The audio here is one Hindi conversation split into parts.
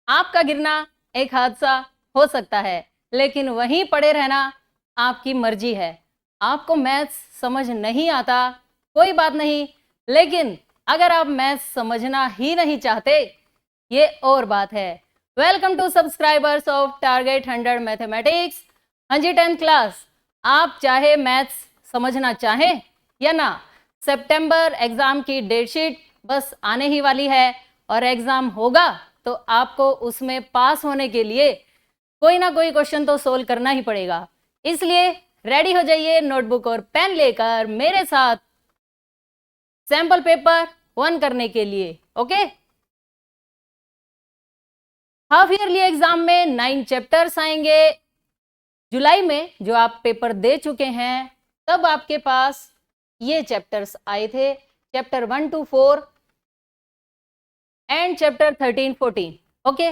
आपका गिरना एक हादसा हो सकता है, लेकिन वहीं पड़े रहना आपकी मर्जी है। आपको मैथ्स समझ नहीं आता, कोई बात नहीं, लेकिन अगर आप मैथ्स समझना ही नहीं चाहते, ये और बात है। Welcome to subscribers of target 100 mathematics. हाँ जी, 10th क्लास। आप चाहे मैथ्स समझना चाहें या ना, सितंबर एग्जाम की डेटशीट बस आने ही वाली है और एग्जाम होगा तो आपको उसमें पास होने के लिए कोई ना कोई क्वेश्चन तो सोल्व करना ही पड़ेगा। इसलिए रेडी हो जाइए नोटबुक और पेन लेकर मेरे साथ सैंपल पेपर 1 करने के लिए। ओके, हाफ ईयरली एग्जाम में 9 चैप्टर्स आएंगे। जुलाई में जो आप पेपर दे चुके हैं, तब आपके पास ये चैप्टर्स आए थे, chapter 1 to 4 and chapter 13-14। Okay,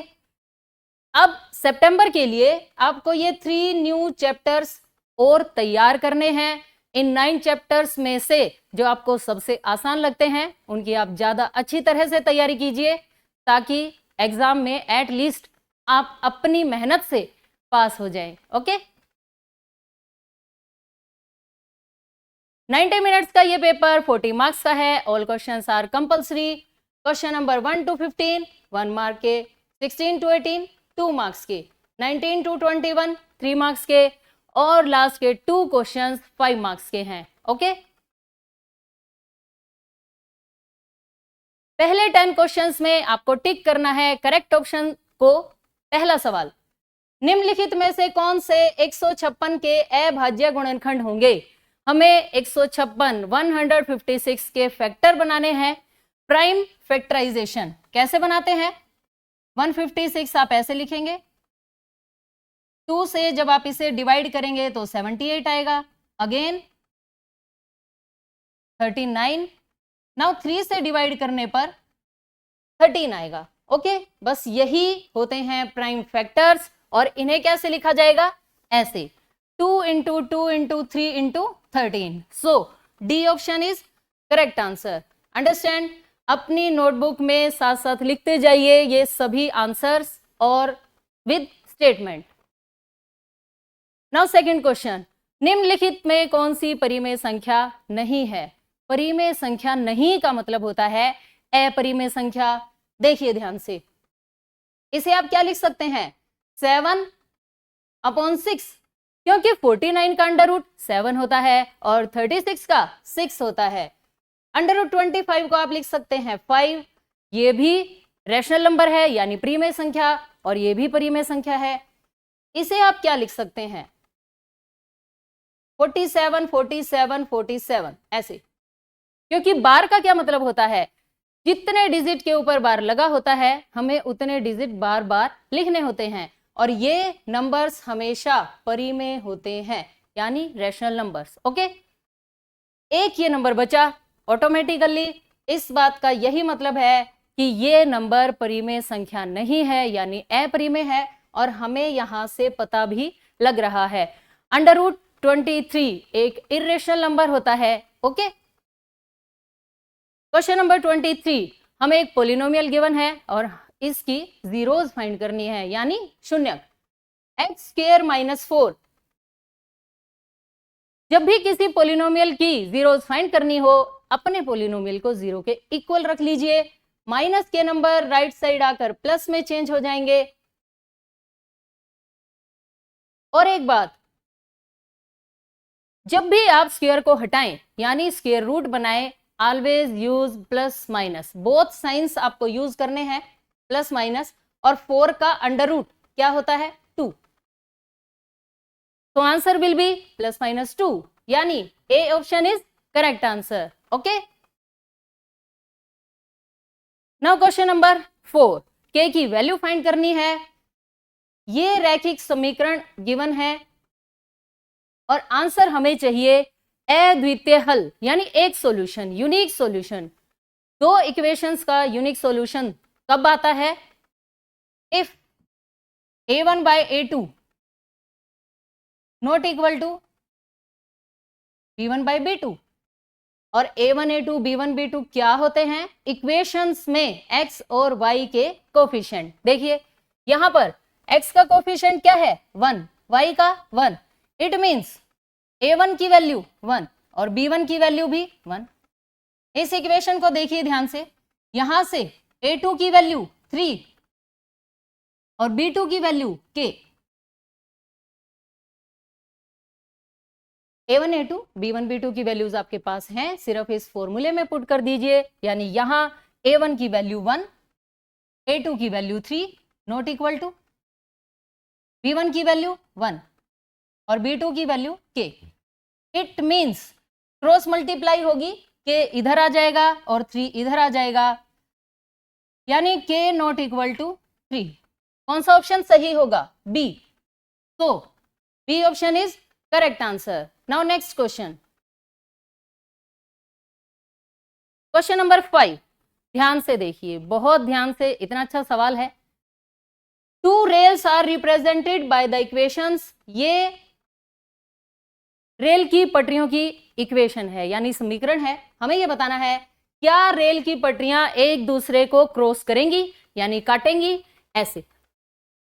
अब सितंबर के लिए आपको ये 3 न्यू चैप्टर्स और तैयार करने हैं। इन 9 चैप्टर्स में से जो आपको सबसे आसान लगते हैं उनकी आप ज्यादा अच्छी तरह से तैयारी कीजिए, ताकि एग्जाम में एट लीस्ट आप अपनी मेहनत से पास हो जाएं। ओके, 90 मिनट्स का ये पेपर 40 मार्क्स का है। All questions are compulsory. Question number 1 to 15 1 mark के, 16 to 18 2 मार्क्स के, 19 to 21 3 मार्क्स के और लास्ट के 2 क्वेश्चंस 5 मार्क्स के हैं। ओके, पहले 10 क्वेश्चंस में आपको टिक करना है करेक्ट ऑप्शन को। पहला सवाल, निम्नलिखित में से कौन से 156 के अभाज्य गुणनखंड होंगे? हमें 156 156 के फैक्टर बनाने हैं। प्राइम फैक्टराइजेशन कैसे बनाते हैं? 156 आप ऐसे लिखेंगे, 2 से जब आप इसे डिवाइड करेंगे तो 78 आएगा, अगेन 39, नाउ 3 से डिवाइड करने पर 13 आएगा। ओके, बस यही होते हैं प्राइम फैक्टर्स और इन्हें कैसे लिखा जाएगा? ऐसे 2 into 2 into 3 into 13। So D option is correct answer. Understand? अपनी नोटबुक में साथ साथ लिखते जाइए ये सभी आंसर्स और with statement. Now second question, निम्नलिखित में कौन सी परिमेय संख्या नहीं है? परिमेय संख्या नहीं का मतलब होता है अपरिमेय संख्या। देखिए ध्यान से, इसे आप क्या लिख सकते हैं? 7/6, क्योंकि 49 का अंडर रूट 7 होता है और 36 का 6 होता है। अंडर रूट 25 को आप लिख सकते हैं 5। ये भी रैशनल नंबर है यानी परिमेय संख्या और ये भी परिमेय संख्या है। इसे आप क्या लिख सकते हैं? 47 47 47 ऐसे, क्योंकि बार का क्या मतलब होता है? जितने डिजिट के ऊपर बार लगा होता है हमें उतने डिजिट बार बार लिखने होते हैं और ये नंबर्स हमेशा परिमेय होते हैं यानी रैशनल नंबर्स। ओके, एक ये नंबर बचा ऑटोमेटिकली। इस बात का यही मतलब है कि ये नंबर परिमेय संख्या नहीं है यानी अपरिमेय है और हमें यहां से पता भी लग रहा है। अंडर रूट 23 एक इर्रेशनल नंबर होता है। ओके, क्वेश्चन नंबर 23, हमें एक पोलिनोमियल गिवन है और इसकी जीरोस फाइंड करनी है यानी शून्यक। x² - 4। जब भी किसी पोलिनोमियल की जीरोस फाइंड करनी हो, अपने पोलिनोमियल को 0 के इक्वल रख लीजिए। माइनस के नंबर राइट साइड आकर प्लस में चेंज हो जाएंगे। और एक बात, जब भी आप स्क्वायर को हटाएं यानी स्क्वायर रूट बनाएं, always use plus minus. Both science आपको यूज करने हैं, प्लस माइनस। और 4 का अंडर रूट क्या होता है? 2। तो आंसर विल बी +-2 यानी A option is correct answer. Okay, now question number 4, के की वैल्यू फाइंड करनी है। ये रैखिक समीकरण गिवन है और आंसर हमें चाहिए अद्वितीय हल यानी एक सॉल्यूशन, यूनिक सॉल्यूशन। दो इक्वेशंस का यूनिक सॉल्यूशन कब आता है? If a1/a2 not equal to b1/b2 और a1 a2 b1 b2 क्या होते हैं? इक्वेशंस में x और y के कोफिशिएंट। देखिए यहां पर x का कोफिशिएंट क्या है 1, y का 1, इट मींस a1 की वैल्यू 1 और b1 की वैल्यू भी 1। इस इक्वेशन को देखिए ध्यान से, यहां से a2 की वैल्यू 3 और b2 की value k, a1 a2 b1 b2 की वैल्यूज आपके पास हैं, सिर्फ इस फॉर्मूले में पुट कर दीजिए। यानी यहां a1 की वैल्यू 1, a2 की value 3 not equal to b1 की वैल्यू 1 और b2 की value k। It means cross multiply होगी, k इधर आ जाएगा और 3 इधर आ जाएगा, यानी k नॉट इक्वल टू 3। कौन सा ऑप्शन सही होगा? बी। तो B option is correct answer. Now next question, question number 5। ध्यान से देखिए, बहुत ध्यान से, इतना अच्छा सवाल है। Two rails are represented by the equations, ये रेल की पटरियों की इक्वेशन है यानी समीकरण है। हमें यह बताना है क्या रेल की पटरियां एक दूसरे को क्रॉस करेंगी यानी काटेंगी। ऐसे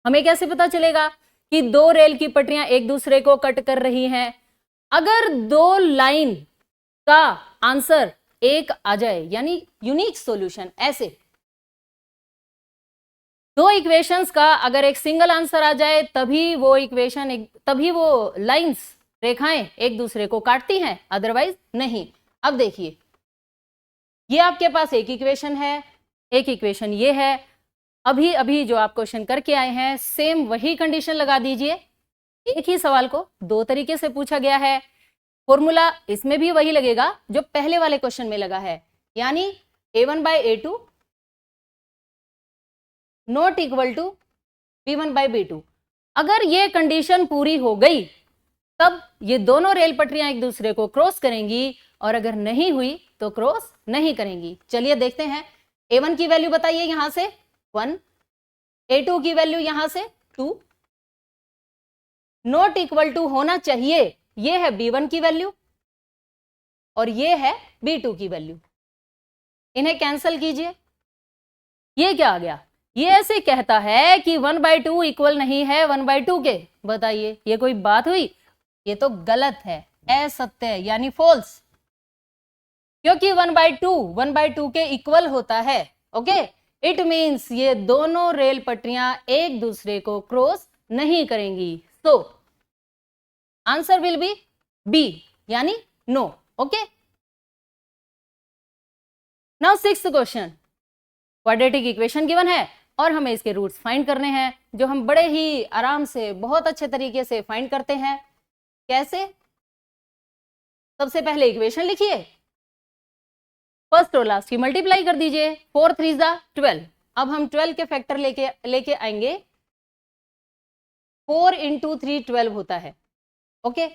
हमें कैसे पता चलेगा कि दो रेल की पटरियां एक दूसरे को कट कर रही हैं? अगर दो लाइन का आंसर एक आ जाए यानी यूनिक सॉल्यूशन, ऐसे दो इक्वेशंस का अगर एक सिंगल आंसर आ जाए तभी वो इक्वेशन, तभी वो लाइंस, रेखाएं एक दूसरे को काटती हैं, अदरवाइज नहीं। अब देखिए, ये आपके पास एक इक्वेशन है, एक इक्वेशन ये है। अभी अभी जो आप क्वेश्चन करके आए हैं सेम वही कंडीशन लगा दीजिए। एक ही सवाल को दो तरीके से पूछा गया है, फॉर्मूला इसमें भी वही लगेगा जो पहले वाले क्वेश्चन में लगा है, यानी a1 by a2 not equal to b1 by b2। अगर ये कंडीशन पूरी हो गई तब ये दोनों रेल पटरियां एक दूसरे को क्रॉस करेंगी, और अगर नहीं हुई तो क्रॉस नहीं करेंगी। चलिए देखते हैं। a1 की वैल्यू बताइए यहां से 1, a2 की वैल्यू यहां से 2, नॉट इक्वल टू होना चाहिए, ये है b1 की वैल्यू और ये है b2 की वैल्यू। इन्हें कैंसिल कीजिए, ये क्या आ गया? ये ऐसे कहता है कि 1/2 इक्वल नहीं है 1/2 के। बताइए ये कोई बात हुई? ये तो गलत है, असत्य है यानी फॉल्स, क्योंकि 1/2 के इक्वल होता है। ओके, इट मींस ये दोनों रेल पटरियां एक दूसरे को क्रॉस नहीं करेंगी। So answer will be B यानी no. Okay, now sixth question, quadratic equation given है और हमें इसके रूट्स फाइंड करने हैं, जो हम बड़े ही आराम से बहुत अच्छे तरीके से फाइंड करते हैं। कैसे? सबसे पहले इक्वेशन लिखिए, फर्स्ट और लास्ट की मल्टीप्लाई कर दीजिए, 4 3 12। अब हम 12 के फैक्टर लेके आएंगे, 4 इंटू 3 12 होता है। ओके,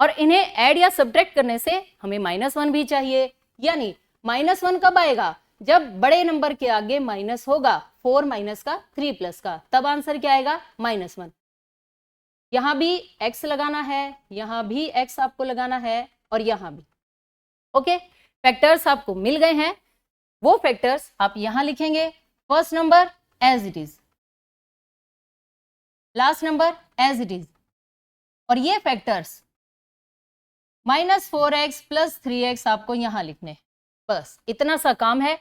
और इन्हें ऐड या सब्ट्रैक्ट करने से हमें -1 भी चाहिए, यानी -1 कब आएगा? जब बड़े नंबर के आगे माइनस होगा, 4 माइनस का 3 प्लस का, तब आंसर क्या आएगा? -1। यहां भी x लगाना है, यहां भी x आपको लगाना है और यहां भी। ओके, फैक्टर्स आपको मिल गए हैं, वो फैक्टर्स आप यहां लिखेंगे। First number as it is, last number as it is, और ये फैक्टर्स -4x + 3x आपको यहां लिखने हैं। बस इतना सा काम है।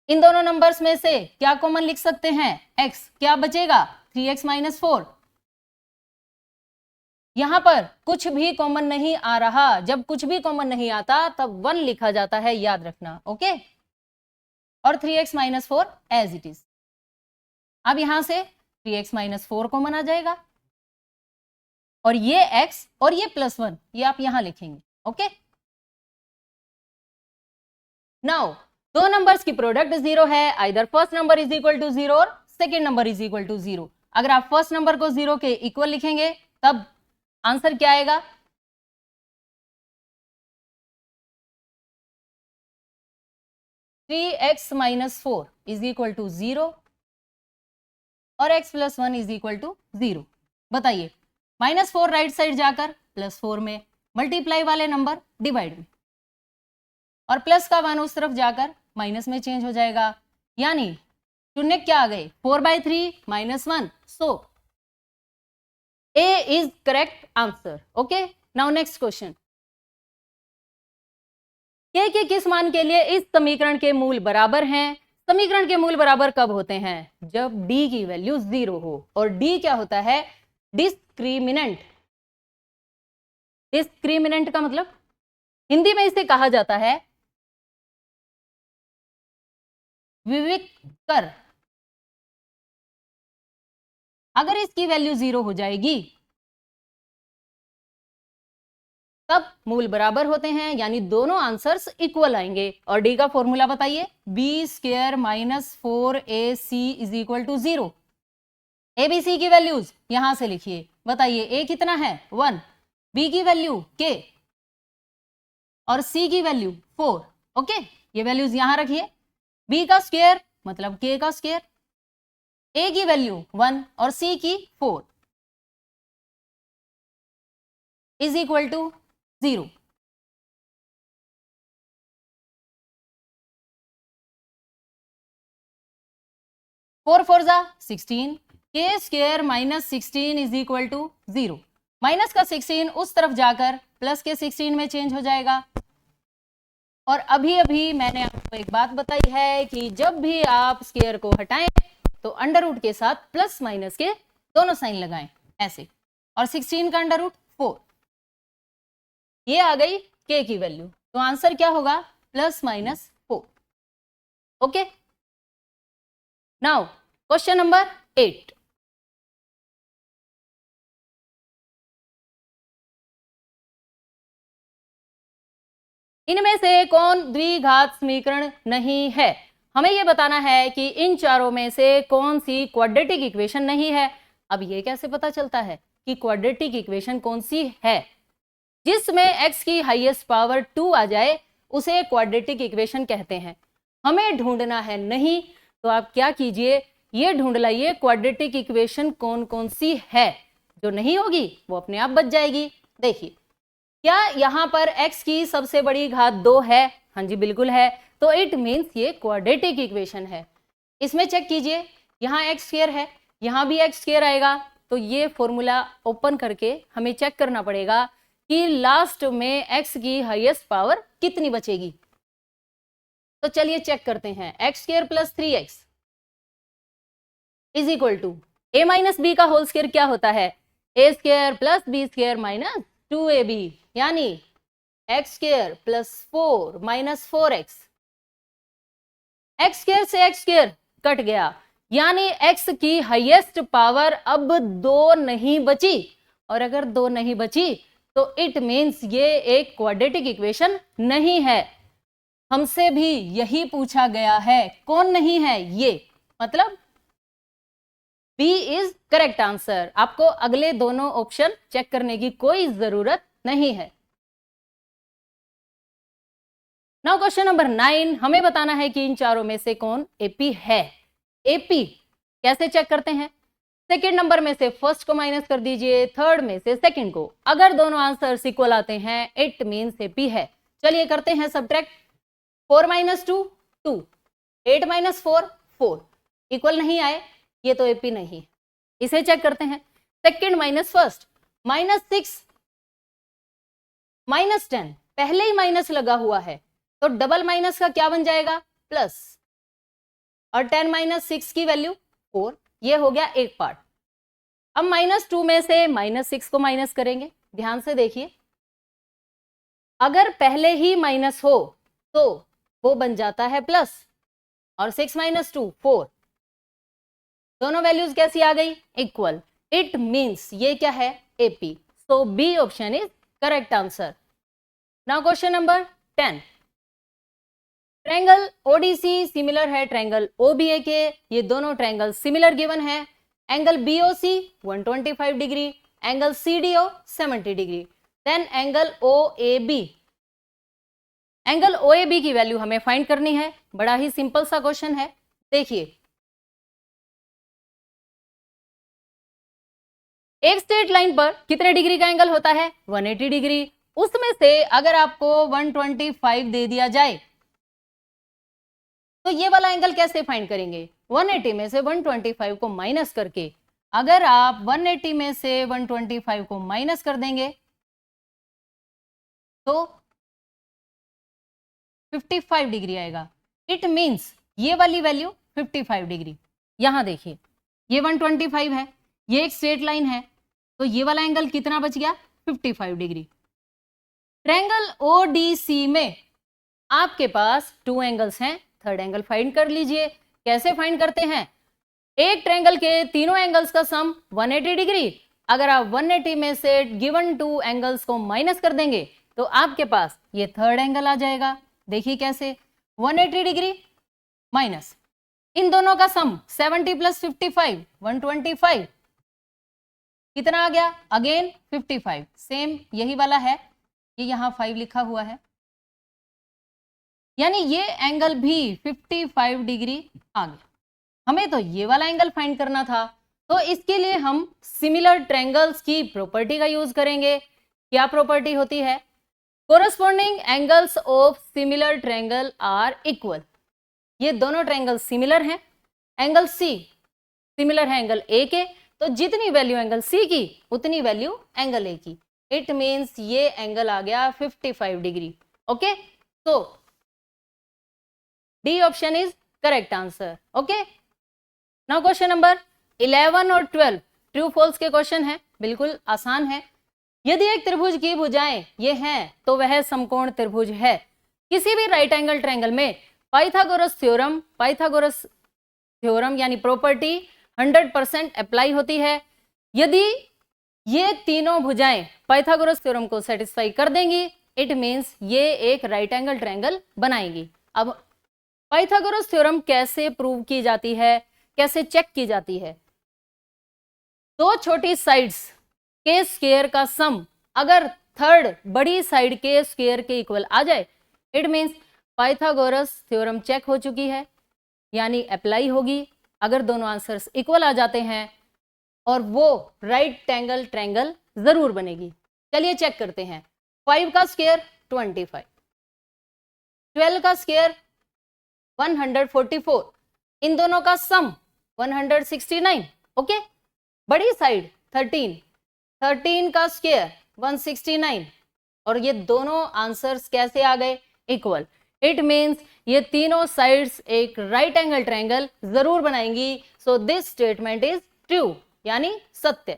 इन दोनों नंबर्स में से क्या कॉमन लिख सकते हैं? x, क्या बचेगा? 3x - 4। यहां पर कुछ भी कॉमन नहीं आ रहा, जब कुछ भी कॉमन नहीं आता तब 1 लिखा जाता है, याद रखना। ओके, और 3x - 4 एज इट इज। अब यहां से 3x - 4 कॉमन आ जाएगा, और ये x और ये +1 ये आप यहां लिखेंगे। ओके, नाउ दो नंबर्स की प्रोडक्ट 0 है, either first number is equal to 0 और second number is equal to 0। अगर आप फर्स्ट नंबर को 0 के इक्वल लिखेंगे तब आंसर क्या आएगा? 3x - 4 इज इक्वल टू 0 और x + 1 इज इक्वल टू 0। बताइए, -4 राइट साइड जाकर +4 में, मल्टीप्लाई वाले नंबर डिवाइड में, और प्लस का 1 उस तरफ जाकर माइनस में चेंज हो जाएगा, यानी शून्य क्या आ गए 4/3 -1, सो A is correct answer. Okay, now next question. K के किस मान के लिए इस समीकरण के मूल बराबर हैं? समीकरण के मूल बराबर कब होते हैं? जब D की वैल्यू 0 हो, और D क्या होता है? डिस्क्रिमिनेंट। डिस्क्रिमिनेंट का मतलब हिंदी में इसे कहा जाता है विविक्तर। अगर इसकी वैल्यू 0 हो जाएगी तब मूल बराबर होते हैं, यानी दोनों आंसर्स इक्वल आएंगे। और डी का फॉर्मूला बताइए, b² - 4ac = 0। एबीसी की वैल्यूज यहां से लिखिए, बताइए a कितना है 1, b की वैल्यू k और c की वैल्यू 4। ओके, ये वैल्यूज यहां रखिए। b का स्क्वायर मतलब k का स्क्वायर, a की वैल्यू 1 और c की 4 = 0। फोर 4 जा 16, k² - 16 = 0। माइनस का 16 उस तरफ जाकर प्लस के 16 में चेंज हो जाएगा। और अभी अभी मैंने आपको एक बात बताई है कि जब भी आप स्क्वायर को हटाएं तो अंडर रूट के साथ प्लस माइनस के दोनों साइन लगाएं, ऐसे। और 16 का अंडर रूट 4, ये आ गई k की वैल्यू, तो आंसर क्या होगा +-4। Okay, now question number 8। इनमें से कौन द्विघात समीकरण नहीं है? हमें यह बताना है कि इन चारों में से कौन सी क्वाड्रेटिक इक्वेशन नहीं है। अब ये कैसे पता चलता है कि क्वाड्रेटिक इक्वेशन कौन सी है? जिसमें x की हाईएस्ट पावर 2 आ जाए उसे क्वाड्रेटिक इक्वेशन कहते हैं। हमें ढूंढना है नहीं, तो आप क्या कीजिए, ये ढूंढ लाइए क्वाड्रेटिक इक्वेशन कौन कौन सी है। जो नहीं होगी वो अपने आप बच जाएगी। देखिए, क्या यहाँ पर x की सबसे बड़ी घात 2 है? हाँ जी बिल्कुल है, तो इट मीन्स ये क्वाड्रेटिक इक्वेशन है। इसमें चेक कीजिए, यहाँ x² है, यहाँ भी x² आएगा, तो ये फॉर्मूला ओपन करके हमें चेक करना पड़ेगा कि लास्ट में x की हाईएस्ट पावर कितनी बचेगी। तो चलिए चेक करते हैं, x² + 3x = a - b का होल स्क्वायर क्या होता है? a² + b² - 2ab, यानी x² + 4 - 4x। x² से x² कट गया, यानी x की हाईएस्ट पावर अब 2 नहीं बची, और अगर 2 नहीं बची तो इट मीन्स ये एक क्वाड्रेटिक इक्वेशन नहीं है। हमसे भी यही पूछा गया है, कौन नहीं है ये, मतलब B इज करेक्ट आंसर। आपको अगले दोनों ऑप्शन चेक करने की कोई जरूरत नहीं है। नाउ क्वेश्चन नंबर 9, हमें बताना है कि इन चारों में से कौन AP है। AP कैसे चेक करते हैं? सेकेंड नंबर में से फर्स्ट को माइनस कर दीजिए, थर्ड में से सेकेंड को। अगर दोनों आंसर इक्वल आते हैं इट मीन्स AP है। चलिए करते हैं सब्ट्रैक्ट। 4 - 2 2, 8 - 4 4, इक्वल नहीं आए, ये तो AP नहीं। इसे चेक करते हैं, सेकेंड माइनस फर्स्ट, -6 -10, पहले ही माइनस लगा हुआ है, तो डबल माइनस का क्या बन जाएगा प्लस, और 10 - 6 की वैल्यू 4, ये हो गया एक पार्ट। अब -2 में से -6 को माइनस करेंगे, ध्यान से देखिए, अगर पहले ही माइनस हो तो वो बन जाता है प्लस, और 6 - 2 4, दोनों वैल्यूज कैसी आ गई इक्वल। इट मीन्स ये क्या है AP, so B option is correct answer. Now question number 10, triangle ODC similar है ट्रायंगल OBA के, ये दोनों ट्रायंगल सिमिलर गिवन है। Angle BOC 125 degree, angle CDO 70 degree, then angle OAB। Angle OAB की वैल्यू हमें फाइंड करनी है, बड़ा ही सिंपल सा क्वेश्चन है। देखिए, एक स्ट्रेट लाइन पर कितने डिग्री का एंगल होता है 180 डिग्री, उसमें से अगर आपको 125 दे दिया जाए तो ये वाला एंगल कैसे फाइंड करेंगे? 180 में से 125 को माइनस करके। अगर आप 180 में से 125 को माइनस कर देंगे तो 55 डिग्री आएगा। इट मीन्स ये वाली वैल्यू 55 डिग्री। यहां देखिए ये 125 है, ये एक स्ट्रेट लाइन है, तो ये वाला एंगल कितना बच गया? 55 डिग्री। ट्रायंगल ओडीसी में आपके पास 2 एंगल्स हैं, थर्ड एंगल फाइंड कर लीजिए। कैसे फाइंड करते हैं? एक ट्रायंगल के तीनों एंगल्स का सम 180 डिग्री। अगर आप 180 में से गिवन 2 एंगल्स को माइनस कर देंगे तो आपके पास ये थर्ड एंगल आ जाएगा। देखिए कैसे, 180 डिग्री माइनस इन दोनों का सम 70 प्लस 55 125 कितना आ गया? अगेन 55। सेम यही वाला है, ये यहां 5 लिखा हुआ है, यानी ये एंगल भी 55 डिग्री आ गया। हमें तो ये वाला एंगल फाइंड करना था, तो इसके लिए हम सिमिलर ट्रायंगल्स की प्रॉपर्टी का यूज करेंगे। क्या प्रॉपर्टी होती है? Corresponding angles of similar triangle are equal. ये दोनों ट्रायंगल सिमिलर हैं, एंगल सी सिमिलर है एंगल ए के, तो जितनी वैल्यू एंगल सी की उतनी वैल्यू एंगल ए की। इट मीन्स ये एंगल आ गया 55 डिग्री। ओके, तो D option is correct answer. Okay, now question number 11 और 12 ट्रू फॉल्स के क्वेश्चन है, बिल्कुल आसान है। यदि एक त्रिभुज की भुजाएं ये हैं तो वह समकोण त्रिभुज है। किसी भी राइट एंगल ट्रायंगल में पाइथागोरस थ्योरम यानी प्रॉपर्टी 100% अप्लाई होती है। यदि ये तीनों भुजाएं पाइथागोरस थ्योरम को सेटिस्फाई कर देंगी, इट मीन्स ये एक राइट एंगल ट्रायंगल बनाएंगी। अब पाइथागोरस थ्योरम कैसे प्रूव की जाती है, कैसे चेक की जाती है? दो छोटी साइड्स के स्क्वायर का सम अगर थर्ड बड़ी साइड के स्क्वायर के इक्वल आ जाए, it means Pythagoras theorem check हो चुकी है, यानी अप्लाई होगी। अगर दोनों आंसर्स इक्वल आ जाते हैं और वो राइट एंगल ट्रायंगल जरूर बनेगी। चलिए चेक करते हैं। 5 का स्क्वायर 25, 12 का स्क्वायर 144, इन दोनों का सम 169। ओके, बड़ी साइड 13 का स्क्वायर 169, और ये दोनों आंसर्स कैसे आ गए? इक्वल। इट मीन्स ये तीनों साइड्स एक राइट एंगल ट्रायंगल जरूर बनाएंगी। So this statement is true, यानी सत्य।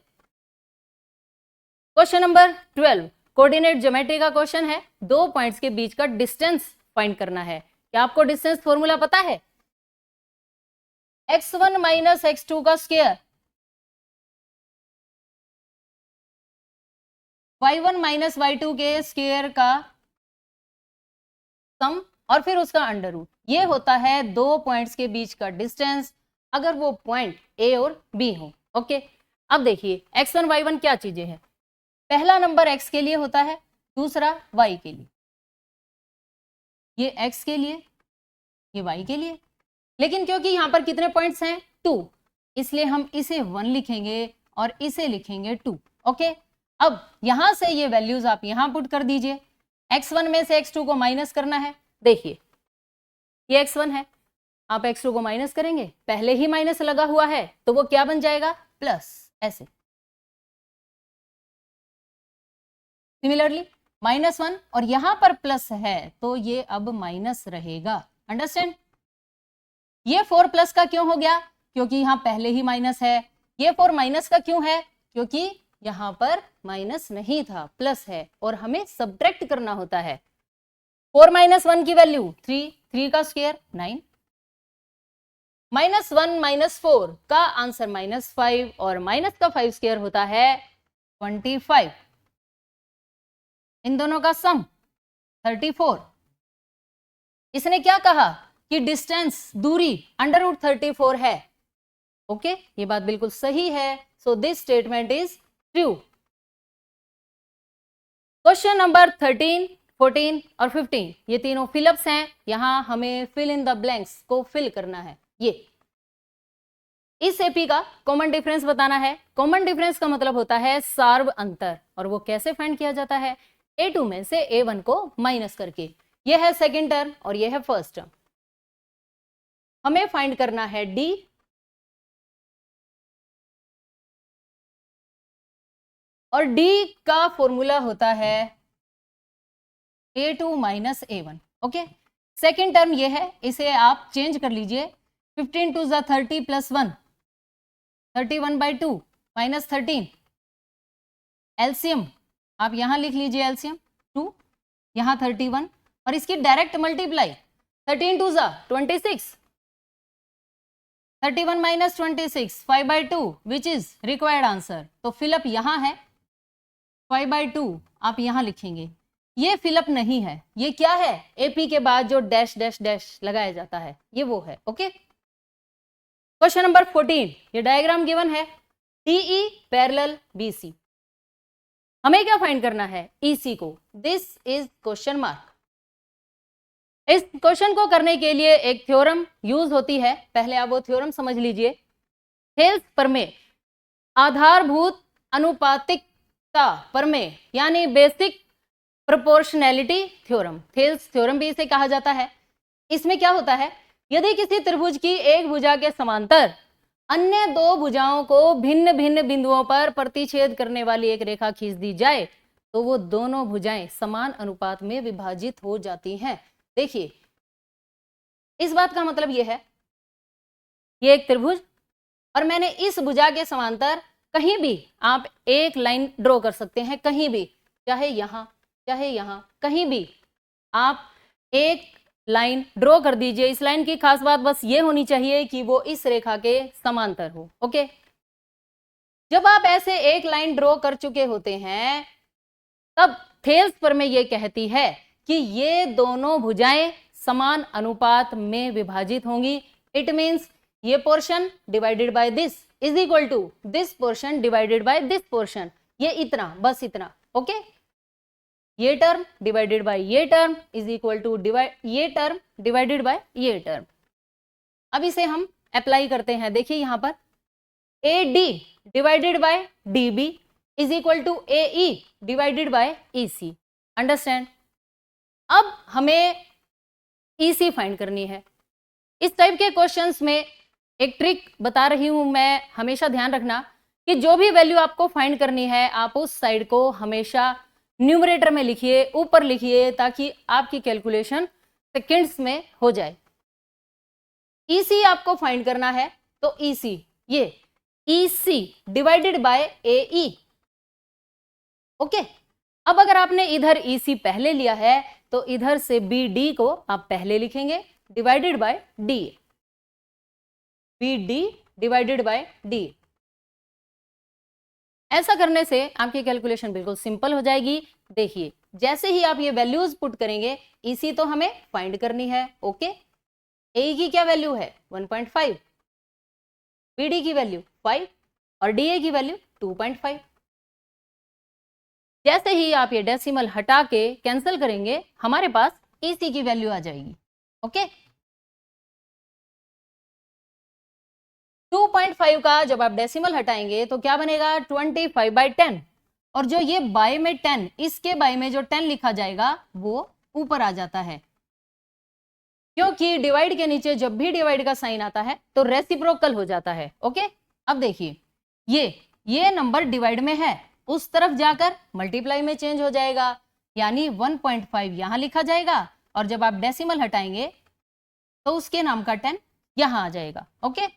क्वेश्चन नंबर 12 कोऑर्डिनेट ज्योमेट्री का क्वेश्चन है। 2 पॉइंट्स के बीच का डिस्टेंस फाइंड करना है। क्या आपको डिस्टेंस फॉर्मूला पता है? x1 माइनस x2 का स्क्वायर, y1 माइनस y2 के स्क्वायर का सम और फिर उसका अंडर रूट, ये होता है 2 पॉइंट्स के बीच का डिस्टेंस अगर वो पॉइंट ए और बी हो। ओके, अब देखिए x1 y1 क्या चीजें हैं। पहला नंबर x के लिए होता है, दूसरा y के लिए। ये x के लिए, ये y के लिए, लेकिन क्योंकि यहां पर कितने पॉइंट्स हैं? 2, इसलिए हम इसे 1 लिखेंगे और इसे लिखेंगे 2। ओके, अब यहां से ये वैल्यूज आप यहां पुट कर दीजिए। x1 में से x2 को माइनस करना है। देखिए ये x1 है, आप x2 को माइनस करेंगे, पहले ही माइनस लगा हुआ है तो वो क्या बन जाएगा? प्लस। ऐसे सिमिलरली -1 और यहां पर प्लस है तो ये अब माइनस रहेगा। अंडरस्टैंड? ये 4 प्लस का क्यों हो गया? क्योंकि यहां पहले ही माइनस है। ये 4 माइनस का क्यों है? क्योंकि यहां पर माइनस नहीं था, प्लस है और हमें सब्ट्रैक्ट करना होता है। 4 माइनस 1 की वैल्यू 3 का स्क्वायर 9, -1 -4 का आंसर -5 और माइनस का 5 स्क्वायर होता है 25। इन दोनों का सम 34। इसने क्या कहा कि डिस्टेंस, दूरी √34 है। ओके, ये बात बिल्कुल सही है। So this statement is true. Question number 13, 14 और 15 ये तीनों फिलअप्स हैं। यहां हमें फिल इन द ब्लैंक्स को फिल करना है। ये इस एपी का कॉमन डिफरेंस बताना है। कॉमन डिफरेंस का मतलब होता है सार्व अंतर, और वो कैसे फाइंड किया जाता है? A2 में से A1 को माइनस करके। ये है सेकेंड टर्म और ये है फर्स्ट टर्म। हमें फाइंड करना है डी, और डी का फॉर्मूला होता है a2 minus a1। Okay, second term ये है, इसे आप चेंज कर लीजिए। 15 टू ज़ा 30 प्लस 1, 31/2 माइनस 13। एलसीएम आप यहां लिख लीजिए, एलसीएम 2, यहां 31, और इसकी डायरेक्ट मल्टीप्लाई 13 टू ज़ा 26, 31 minus 26 5/2 which is required answer. तो फिलअप यहां है 5/2, आप यहां लिखेंगे। ये फिलअप नहीं है, ये क्या है, एपी के बाद जो डैश डैश डैश लगाया जाता है, ये वो है। ओके, क्वेश्चन नंबर 14, ये डायग्राम गिवन है, डीई पैरेलल बीसी। हमें क्या फाइंड करना है, ईसी को। This is question mark. इस क्वेश्चन को करने के लिए एक थ्योरम यूज होती है, पहले आप वो थ्योरम समझ लीजिए। थेल्स प्रमेय, आधारभूत अनुपातिकता प्रमेय, यानी basic proportionality theorem, Thales theorem भी इसे कहा जाता है। इसमें क्या होता है, यदि किसी त्रिभुज की एक भुजा के समांतर अन्य दो भुजाओं को भिन्न भिन्न बिंदुओं पर प्रतिच्छेद करने वाली एक रेखा खींच दी जाए तो वो दोनों भुजाएं समान अनुपात में विभाजित हो जाती हैं। देखिए, इस बात का मतलब ये है, ये एक त्रिभुज, और मैंने इस भुजा के समांतर कहीं भी आप एक लाइन ड्रॉ कर सकते हैं, कहीं भी, चाहे यहां चाहे यहां, कहीं भी आप एक लाइन ड्रॉ कर दीजिए। इस लाइन की खास बात बस ये होनी चाहिए कि वो इस रेखा के समांतर हो। ओके, जब आप ऐसे एक लाइन ड्रॉ कर चुके होते हैं, तब थेल्स प्रमेय ये कहती है कि ये दोनों भुजाएं समान अनुपात में विभाजित होंगी। इट मीन्स ये portion divided by this is equal to this portion divided by this portion, ये इतना, बस इतना। ओके, ये टर्म डिवाइडेड बाय ये टर्म इज इक्वल टू ये टर्म डिवाइडेड बाय ये टर्म। अब इसे हम अप्लाई करते हैं। देखिए यहां पर A D divided by D B is equal to A E divided by E C. Understand? अब हमें ई सी फाइंड करनी है। इस टाइप के क्वेश्चंस में एक ट्रिक बता रही हूं मैं, हमेशा ध्यान रखना कि जो भी वैल्यू आपको फाइंड करनी है, आप उस साइड को हमेशा न्यूमरेटर में लिखिए, ऊपर लिखिए, ताकि आपकी कैलकुलेशन सेकंड्स में हो जाए। ईसी आपको फाइंड करना है, तो ईसी ये EC divided by AE. Okay, अब अगर आपने इधर ईसी पहले लिया है तो इधर से बी डी को आप पहले लिखेंगे divided by D, B D divided by D. ऐसा करने से आपकी कैलकुलेशन बिल्कुल सिंपल हो जाएगी। देखिए, जैसे ही आप ये वैल्यूज पुट करेंगे, इसी तो हमें फाइंड करनी है। ओके, ए की क्या वैल्यू है 1.5, बीडी की वैल्यू 5 और डीए की वैल्यू 2.5। जैसे ही आप ये डेसिमल हटा के कैंसिल करेंगे, हमारे पास ईसी की वैल्यू आ जाएगी। ओके, 2.5 का जब आप डेसिमल हटाएंगे तो क्या बनेगा 25/10, और जो ये बाय में 10, इसके बाय में जो 10 लिखा जाएगा वो ऊपर आ जाता है, क्योंकि डिवाइड के नीचे जब भी डिवाइड का साइन आता है तो रेसिप्रोकल हो जाता है। ओके, अब देखिए ये नंबर डिवाइड में है, उस तरफ जाकर मल्टीप्लाई में चेंज हो जाएगा, यानी 1.5 यहां लिखा जाएगा, और जब आप डेसिमल हटाएंगे तो उसके नाम का 10 यहां आ जाएगा। ओके,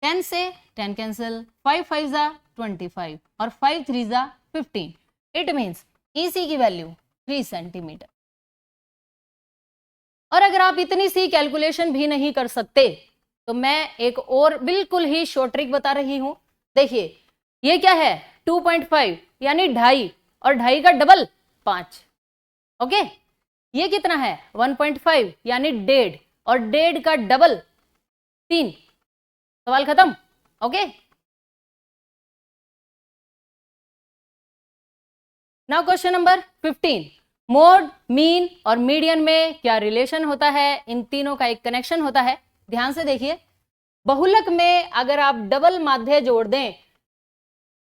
10 से 10 कैंसिल, 5 5 जा 25 और 5 3 जा 15। इट मीन्स ईसी की वैल्यू 3 सेंटीमीटर। और अगर आप इतनी सी कैलकुलेशन भी नहीं कर सकते तो मैं एक और बिल्कुल ही शॉर्ट ट्रिक बता रही हूं। देखिए, ये क्या है 2.5 यानी 2.5, और 2.5 का डबल 5। ओके, ये कितना है 1.5 यानी 1.5, और 1.5 का डबल 3। सवाल खत्म। Okay, now question number 15, mode, mean और मीडियन में क्या रिलेशन होता है? इन तीनों का एक कनेक्शन होता है। ध्यान से देखिए, बहुलक में अगर आप डबल माध्य जोड़ दें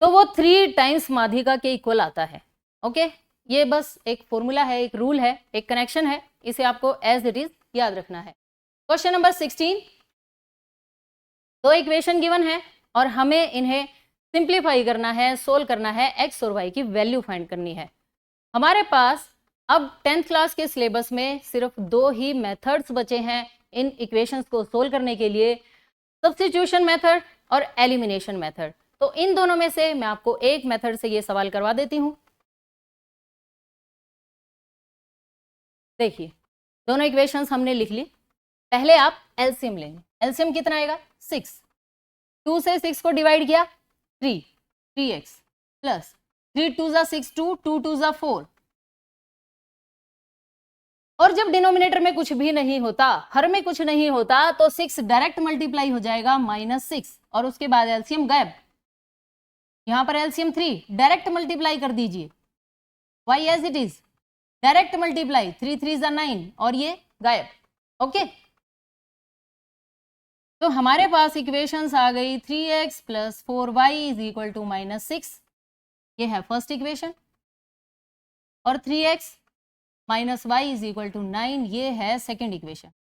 तो वो 3 टाइम्स माध्यिका के इक्वल आता है। ओके, ये बस एक फॉर्मूला है, एक रूल है, एक कनेक्शन है, इसे आपको एज इट इज याद रखना है। क्वेश्चन नंबर 16, दो इक्वेशन गिवन है और हमें इन्हें सिंप्लीफाई करना है, सोल्व करना है, एक्स और वाई की वैल्यू फाइंड करनी है। हमारे पास अब 10th क्लास के सिलेबस में सिर्फ दो ही मेथड्स बचे हैं इन इक्वेशंस को सोल्व करने के लिए, सब्स्टिट्यूशन मेथड और एलिमिनेशन मेथड। तो इन दोनों में से मैं आपको एक मेथड से ये सवाल करवा देती हूं। देखिए, दोनों इक्वेशंस हमने लिख ली। पहले आप एलसीएम लेंगे। एलसीएम कितना आएगा? 6। 2 से 6 को डिवाइड किया 3x प्लस 3 2 जा 6 2 2 2 जा 4। और जब डिनोमिनेटर में कुछ भी नहीं होता, हर में कुछ नहीं होता, तो 6 डायरेक्ट मल्टीप्लाई हो जाएगा -6 और उसके बाद एलसीएम गायब। यहां पर एलसीएम 3 डायरेक्ट मल्टीप्लाई कर दीजिए, y as it is direct multiply 3 3 जा 9 और ये गायब। ओके, तो हमारे पास इक्वेशंस आ गई 3x plus 4y is equal to -6, ये है फर्स्ट इक्वेशन, और 3x minus Y is equal to 9, ये है सेकेंड इक्वेशन।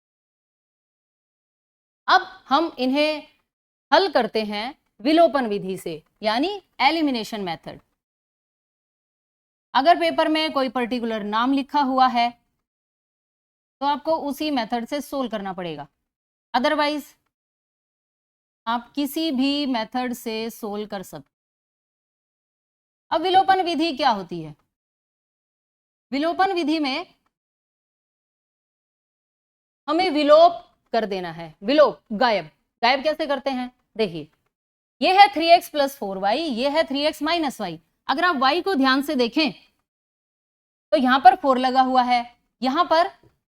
अब हम इन्हें हल करते हैं विलोपन विधि से, यानी एलिमिनेशन मेथड। अगर पेपर में कोई पर्टिकुलर नाम लिखा हुआ है तो आपको उसी मेथड से सोल्व करना पड़ेगा, अदरवाइज आप किसी भी मेथड से सोल्व कर सकते। अब विलोपन विधि क्या होती है? विलोपन विधि में हमें विलोप कर देना है। विलोप, गायब। गायब कैसे करते हैं? देखिए, ये है 3x प्लस 4y, ये है 3x माइनस वाई। अगर आप y को ध्यान से देखें तो यहां पर 4 लगा हुआ है, यहां पर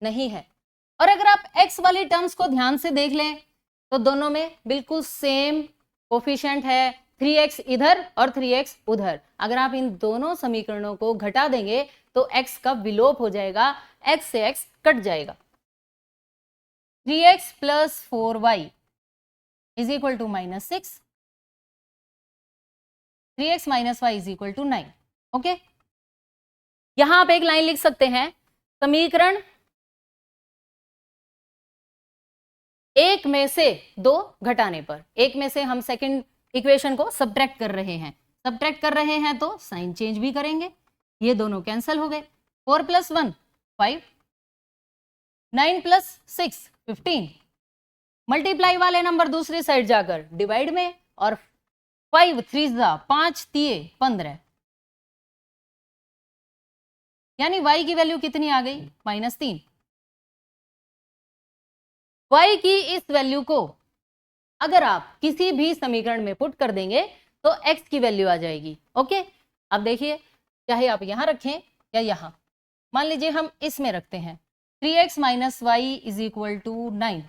नहीं है। और अगर आप x वाली टर्म्स को ध्यान से देख लें तो दोनों में बिल्कुल सेम कोफिशिएंट है, 3x इधर और 3x उधर। अगर आप इन दोनों समीकरणों को घटा देंगे तो x का विलोप हो जाएगा, x से x कट जाएगा। 3x plus 4y is equal to -6, 3x minus Y is equal to 9। Okay, यहां आप एक लाइन लिख सकते हैं, समीकरण एक में से दो घटाने पर। एक में से हम सेकंड इक्वेशन को सब्ट्रैक्ट कर रहे हैं, सब्ट्रैक्ट कर रहे हैं तो साइन चेंज भी करेंगे, ये दोनों कैंसिल हो गए। 4 प्लस 1 5, 9 प्लस 6 15, मल्टीप्लाई वाले नंबर दूसरी साइड जाकर डिवाइड में, और 5 3 5 3 15, यानी y की वैल्यू कितनी आ गई? -3। y की इस वैल्यू को अगर आप किसी भी समीकरण में पुट कर देंगे तो x की वैल्यू आ जाएगी। ओके, अब देखिए, चाहे आप यहां रखें या यहां, मान लीजिए हम इसमें रखते हैं 3x minus Y is equal to 9।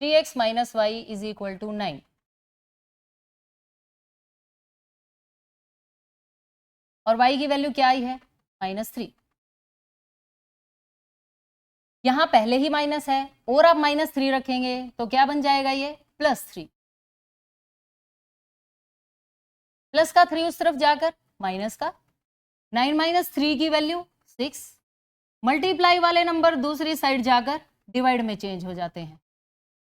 Three X minus Y is equal to 9। और y की वैल्यू क्या आई है? -3। यहां पहले ही माइनस है और आप -3 रखेंगे तो क्या बन जाएगा? ये +3। प्लस का 3 उस तरफ जाकर माइनस का, 9 माइनस 3 की वैल्यू 6, मल्टीप्लाई वाले नंबर दूसरी साइड जाकर डिवाइड में चेंज हो जाते हैं,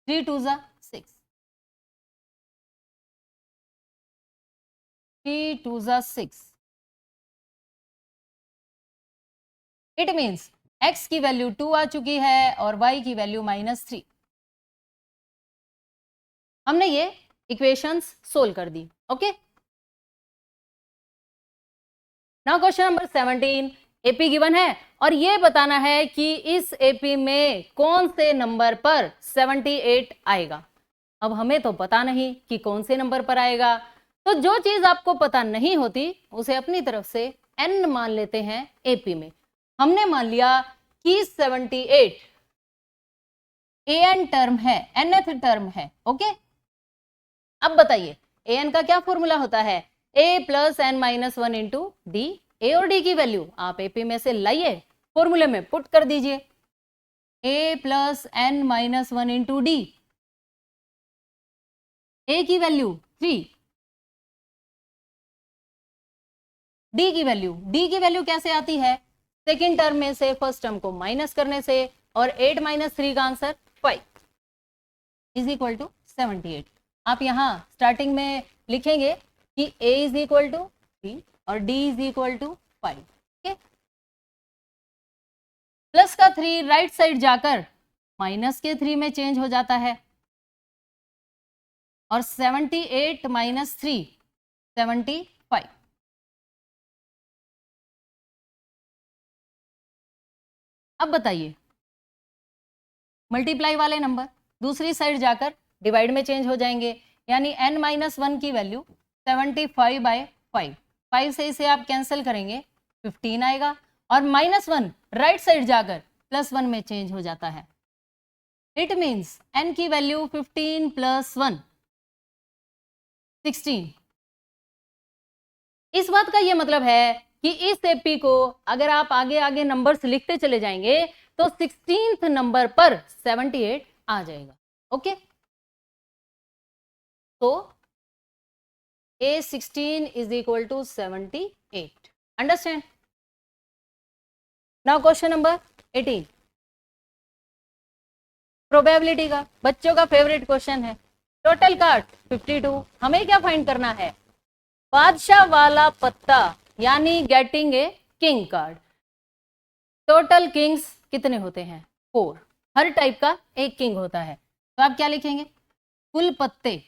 3 2 जा 6, 3 2 जा 6। इट मीन्स x की वैल्यू 2 आ चुकी है और y की वैल्यू -3। हमने ये इक्वेशंस सोल्व कर दी। Okay, now question number 17, AP given है और ये बताना है कि इस एपी में कौन से नंबर पर 78 आएगा। अब हमें तो पता नहीं कि कौन से नंबर पर आएगा, तो जो चीज आपको पता नहीं होती उसे अपनी तरफ से n मान लेते हैं एपी में। हमने मान लिया कि 78 an टर्म है, nth टर्म है। ओके, अब बताइए an का क्या फॉर्मूला होता है? a plus n minus 1 into d. A और डी की वैल्यू आप एपी में से लाइए, फॉर्मूले में पुट कर दीजिए, a plus n minus 1 into d. A की वैल्यू 3, डी की वैल्यू कैसे आती है? सेकेंड टर्म में से फर्स्ट टर्म को माइनस करने से, और 8 माइनस 3 का आंसर 5 इज इक्वल टू 78। आप यहाँ स्टार्टिंग में लिखेंगे कि a इज इक्वल टू 3 और d इज इक्वल टू 5। ठीक है, प्लस का 3 राइट साइड जाकर माइनस के 3 में चेंज हो जाता है, और 78 माइनस 3 75। अब बताइए, मल्टीप्लाई वाले नंबर दूसरी साइड जाकर डिवाइड में चेंज हो जाएंगे, यानी n माइनस 1 की वैल्यू 75/5। 5 से इसे आप कैंसिल करेंगे 15 आएगा, और -1 राइट साइड जाकर +1 में चेंज हो जाता है। इट मीन्स n की वैल्यू 15 + 1 16। इस बात का यह मतलब है कि इस एपी को अगर आप आगे आगे नंबर्स लिखते चले जाएंगे तो 16th नंबर पर 78 आ जाएगा। ओके, तो A16 is equal to 78। Understand? Now question number 18, probability का बच्चों का फेवरेट क्वेश्चन है। टोटल कार्ड 52, हमें क्या फाइंड करना है? बादशाह वाला पत्ता, यानी getting a king card. Total Kings कितने होते हैं? 4। हर टाइप का एक किंग होता है, तो आप क्या लिखेंगे? कुल पत्ते।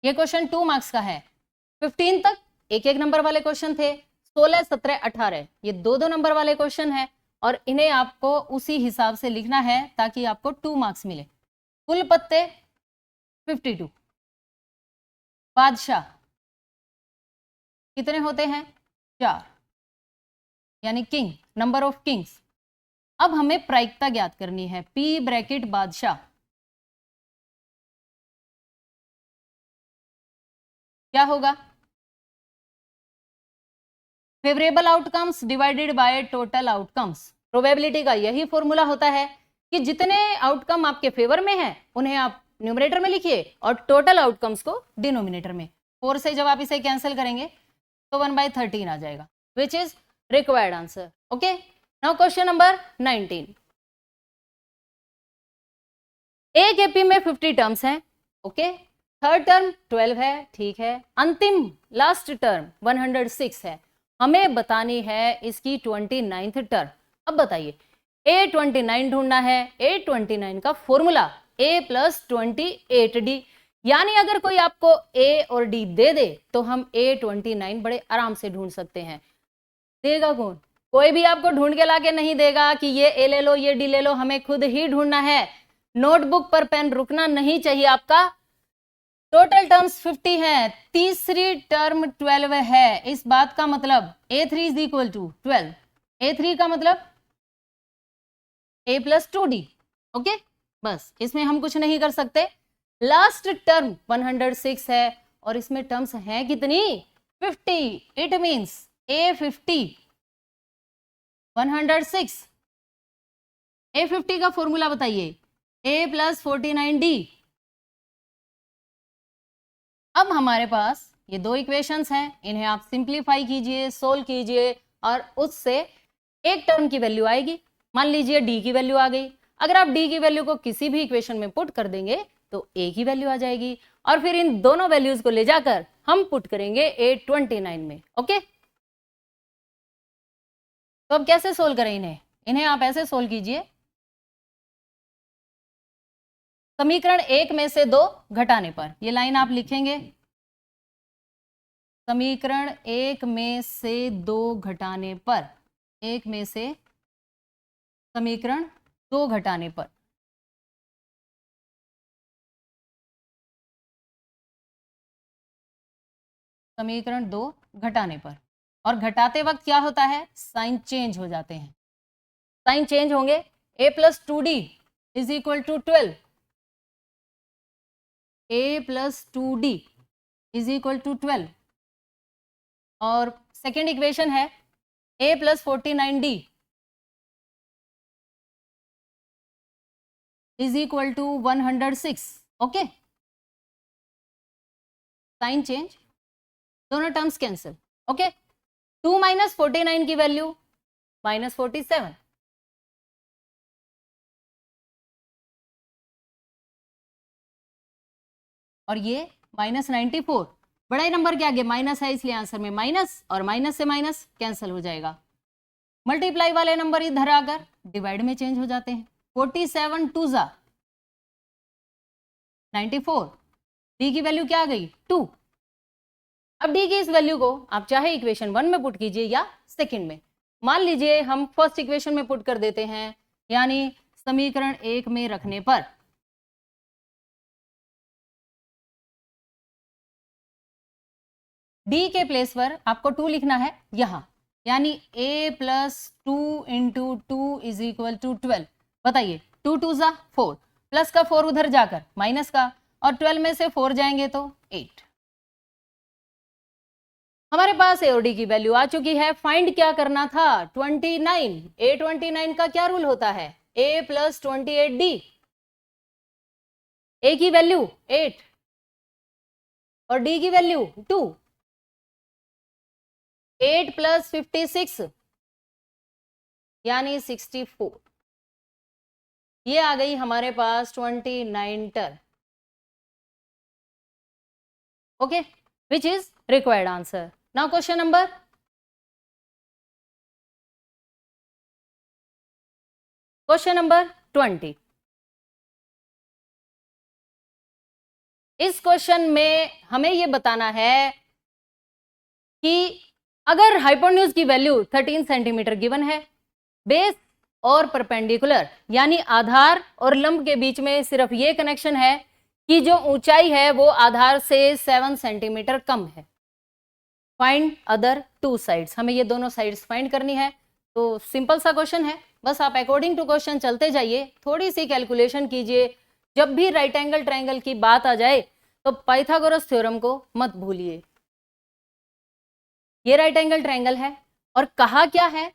ये क्वेश्चन 2 मार्क्स का है। 15 तक एक एक नंबर वाले क्वेश्चन थे, 16, 17, 18 ये दो दो नंबर वाले क्वेश्चन है, और इन्हें आपको उसी हिसाब से लिखना है ताकि आपको 2 मार्क्स मिले। कुल पत्ते 52। बादशाह कितने होते हैं? 4, यानी किंग, नंबर ऑफ किंग्स। अब हमें प्रायिकता ज्ञात करनी है, P ब्रैकेट बादशाह। क्या होगा? Favourable outcomes divided by total outcomes. Probability का यही फॉर्मूला होता है कि जितने आउटकम आपके फेवर में है उन्हें आप न्यूमरेटर में लिखिए और टोटल आउटकम्स को डिनोमिनेटर में। 4 से जब आप इसे कैंसिल करेंगे तो 1/13 आ जाएगा, विच is required answer. Okay, now question number 19। एक एपी में 50 टर्म्स हैं। ओके, थर्ड टर्म 12 है, ठीक है। अंतिम लास्ट टर्म 106 है। हमें बतानी है इसकी 29th टर्म। अब बताइए, A29 ढूंढना है। A29 का फॉर्मूला A + 28D, यानी अगर कोई आपको A और D दे दे तो हम A29 बड़े आराम से ढूंढ सकते हैं। देगा कौन? कोई भी आपको ढूंढ के लाके नहीं देगा कि ये A ले लो, ये D ले लो, हमें खुद ही ढूंढना है। नोटबुक पर पेन रुकना नहीं चाहिए आपका। टोटल टर्म्स 50 है, तीसरी टर्म 12 है। इस बात का मतलब A3 is equal to 12। A3 का मतलब A + 2D। ओके, बस इसमें हम कुछ नहीं कर सकते। लास्ट टर्म 106 है और इसमें टर्म्स हैं कितनी? 50। It means A50 106। A50 का फॉर्मूला बताइए। A + 49D। अब हमारे पास ये दो इक्वेशंस हैं, इन्हें आप सिंप्लीफाई कीजिए, सोल्व कीजिए, और उससे एक टर्म की वैल्यू आएगी। मान लीजिए D की वैल्यू आ गई। अगर आप D की वैल्यू को किसी भी इक्वेशन में पुट कर देंगे तो A की वैल्यू आ जाएगी, और फिर इन दोनों वैल्यूज को ले जाकर हम पुट करेंगे A29 में। ओके, तो अब कैसे सोल्व करें इन्हें आप ऐसे सोल्व कीजिए। समीकरण 1 में से 2 घटाने पर, ये लाइन आप लिखेंगे। समीकरण 1 में से 2 घटाने पर, 1 में से समीकरण 2 घटाने पर, समीकरण 2 घटाने पर, और घटाते वक्त क्या होता है? साइन चेंज हो जाते हैं। साइन चेंज होंगे। A + 2D is equal to 12। A + 2D is equal to 12, और सेकेंड इक्वेशन है A + 49D is equal to 106। Okay, sign change, दोनों टर्म्स कैंसिल। ओके, 2 माइनस 49 की वैल्यू माइनस 47, और ये माइनस 94। बड़ा ही नंबर के आगे माइनस है इसलिए आंसर में माइनस, और माइनस से माइनस कैंसिल हो जाएगा। मल्टीप्लाई वाले नंबर इधर आकर डिवाइड में चेंज हो जाते हैं। 47 2 जा 94, डी की वैल्यू क्या आ गई 2। अब डी की इस वैल्यू को आप चाहे इक्वेशन 1 में पुट कीजिए या सेकंड में। मान लीजिए हम फर्स्ट इक्वेशन में पुट कर देते हैं, यानी समीकरण 1 में रखने पर डी के प्लेस पर आपको 2 लिखना है यहां, यानी a plus 2 into 2 is equal to 12। बताइए 2 2 जा 4, प्लस का 4 उधर जाकर माइनस का, और 12 में से 4 जाएंगे तो 8। हमारे पास ए और डी की वैल्यू आ चुकी है। फाइंड क्या करना था 29। ए 29 का क्या रूल होता है, a प्लस 28 डी। ए की वैल्यू 8 और डी की वैल्यू 2। 8 प्लस 56 यानी 64। ये आ गई हमारे पास 29 term. Okay, which is required answer. Now question number question number 20। इस क्वेश्चन में हमें यह बताना है कि अगर हाइपोटेन्यूज की वैल्यू 13 सेंटीमीटर गिवन है, बेस और परपेंडिकुलर यानी आधार और लंब के बीच में सिर्फ ये कनेक्शन है कि जो ऊंचाई है वो आधार से 7 सेंटीमीटर कम है। फाइंड अदर 2 साइड्स, हमें ये दोनों साइड्स फाइंड करनी है। तो सिंपल सा क्वेश्चन है, बस आप अकॉर्डिंग टू क्वेश्चन चलते जाइए, थोड़ी सी कैलकुलेशन कीजिए। जब भी राइट एंगल ट्रायंगल की बात आ जाए तो पाइथागोरस थ्योरम को मत भूलिए। ये राइट एंगल ट्रायंगल है और कहा क्या है,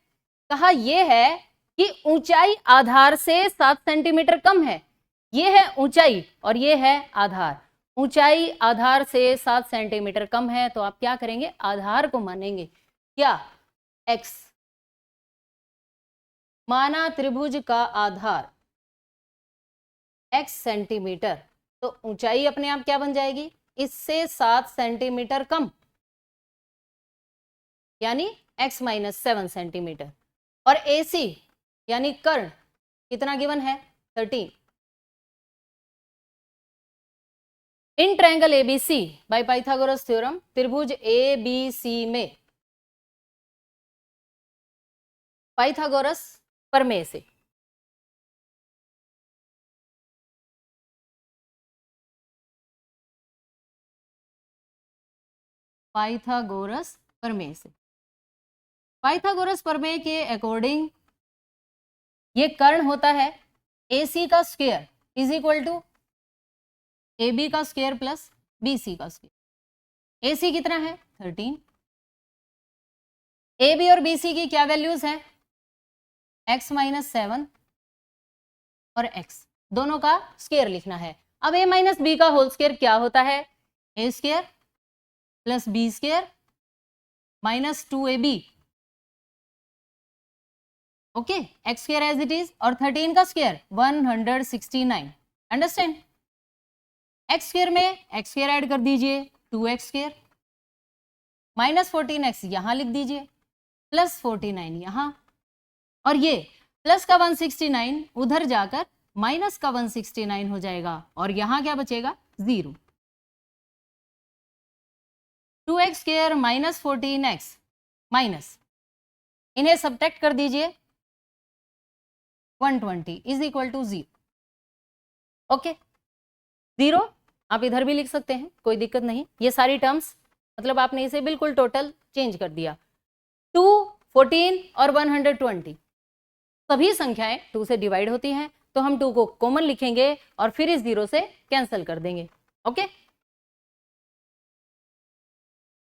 कहा यह है कि ऊंचाई आधार से 7 सेंटीमीटर कम है। ये है ऊंचाई और ये है आधार। ऊंचाई आधार से 7 सेंटीमीटर कम है तो आप क्या करेंगे, आधार को मानेंगे क्या, x। माना त्रिभुज का आधार x सेंटीमीटर, तो ऊंचाई अपने आप क्या बन जाएगी, इससे 7 सेंटीमीटर कम, यानी x माइनस 7 सेंटीमीटर। और AC यानी कर्ण कितना गिवन है 13। In triangle ABC by Pythagoras theorem, त्रिभुज ABC में पाइथागोरस प्रमेय से पाइथागोरस प्रमेय से पाइथागोरस प्रमेय के अकॉर्डिंग ये कर्ण होता है AC का square is equal to AB का स्क्वायर प्लस BC का स्क्वायर। AC कितना है 13, AB और BC की क्या वैल्यूज है, x माइनस 7 और x, दोनों का स्क्वायर लिखना है। अब a माइनस बी का होल स्क्वायर क्या होता है, a square plus B square minus 2ab। Okay, X square as it is, और 13 का स्क्वायर 169। अंडरस्टैंड। एक्स स्क्वायर में एक्स स्क्वायर ऐड कर दीजिए 2x स्क्वायर, माइनस 14x यहां लिख दीजिए, प्लस 49 यहां, और ये प्लस का 169 उधर जाकर माइनस का 169 हो जाएगा, और यहां क्या बचेगा 0। 2x square minus 14x minus, इन्हें सब्ट्रैक्ट कर दीजिए, 120 इज इक्वल टू 0। ओके, 0 आप इधर भी लिख सकते हैं, कोई दिक्कत नहीं। ये सारी टर्म्स मतलब आपने इसे बिल्कुल टोटल चेंज कर दिया। 2, 14 और 120 सभी संख्याएं 2 से डिवाइड होती हैं, तो हम 2 को कॉमन लिखेंगे और फिर इस 0 से कैंसिल कर देंगे। ओके,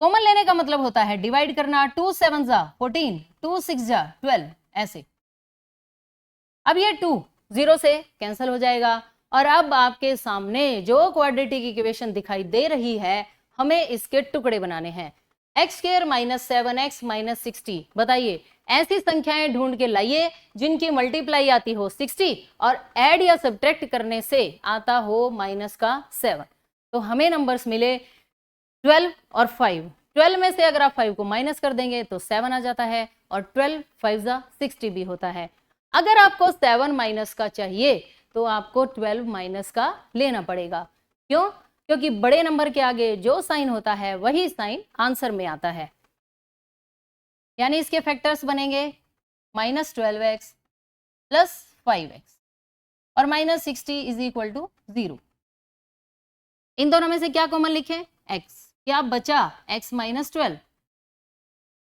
कॉमन लेने का मतलब होता है डिवाइड करना, 2 7 जा 14, 2 6 जा 12, ऐसे। अब ये 2 0 से कैंसिल हो जाएगा, और अब आपके सामने जो क्वाड्रेटिक इक्वेशन दिखाई दे रही है, हमें इसके टुकड़े बनाने हैं। X square minus 7x minus 60। बताइए ऐसी संख्याएं ढूंढ के लाइए जिनकी मल्टीप्लाई आती हो 60 और ऐड या सब्ट्रैक्ट करने से आता हो माइनस का 7। तो हमें नंबर्स मिले 12 और 5। 12 में से अगर आप 5 को माइनस कर देंगे तो 7 आ जाता है और 12 5 60 भी होता है। अगर आपको 7 माइनस का चाहिए तो आपको 12 माइनस का लेना पड़ेगा। क्यों? क्योंकि बड़े नंबर के आगे जो साइन होता है वही साइन आंसर में आता है। यानी इसके फैक्टर्स बनेंगे माइनस 12x प्लस 5x और माइनस 60 इज इक्वल टू 0। इन दोनों में से क्या कॉमन लिखें? x। क्या बचा? x minus 12।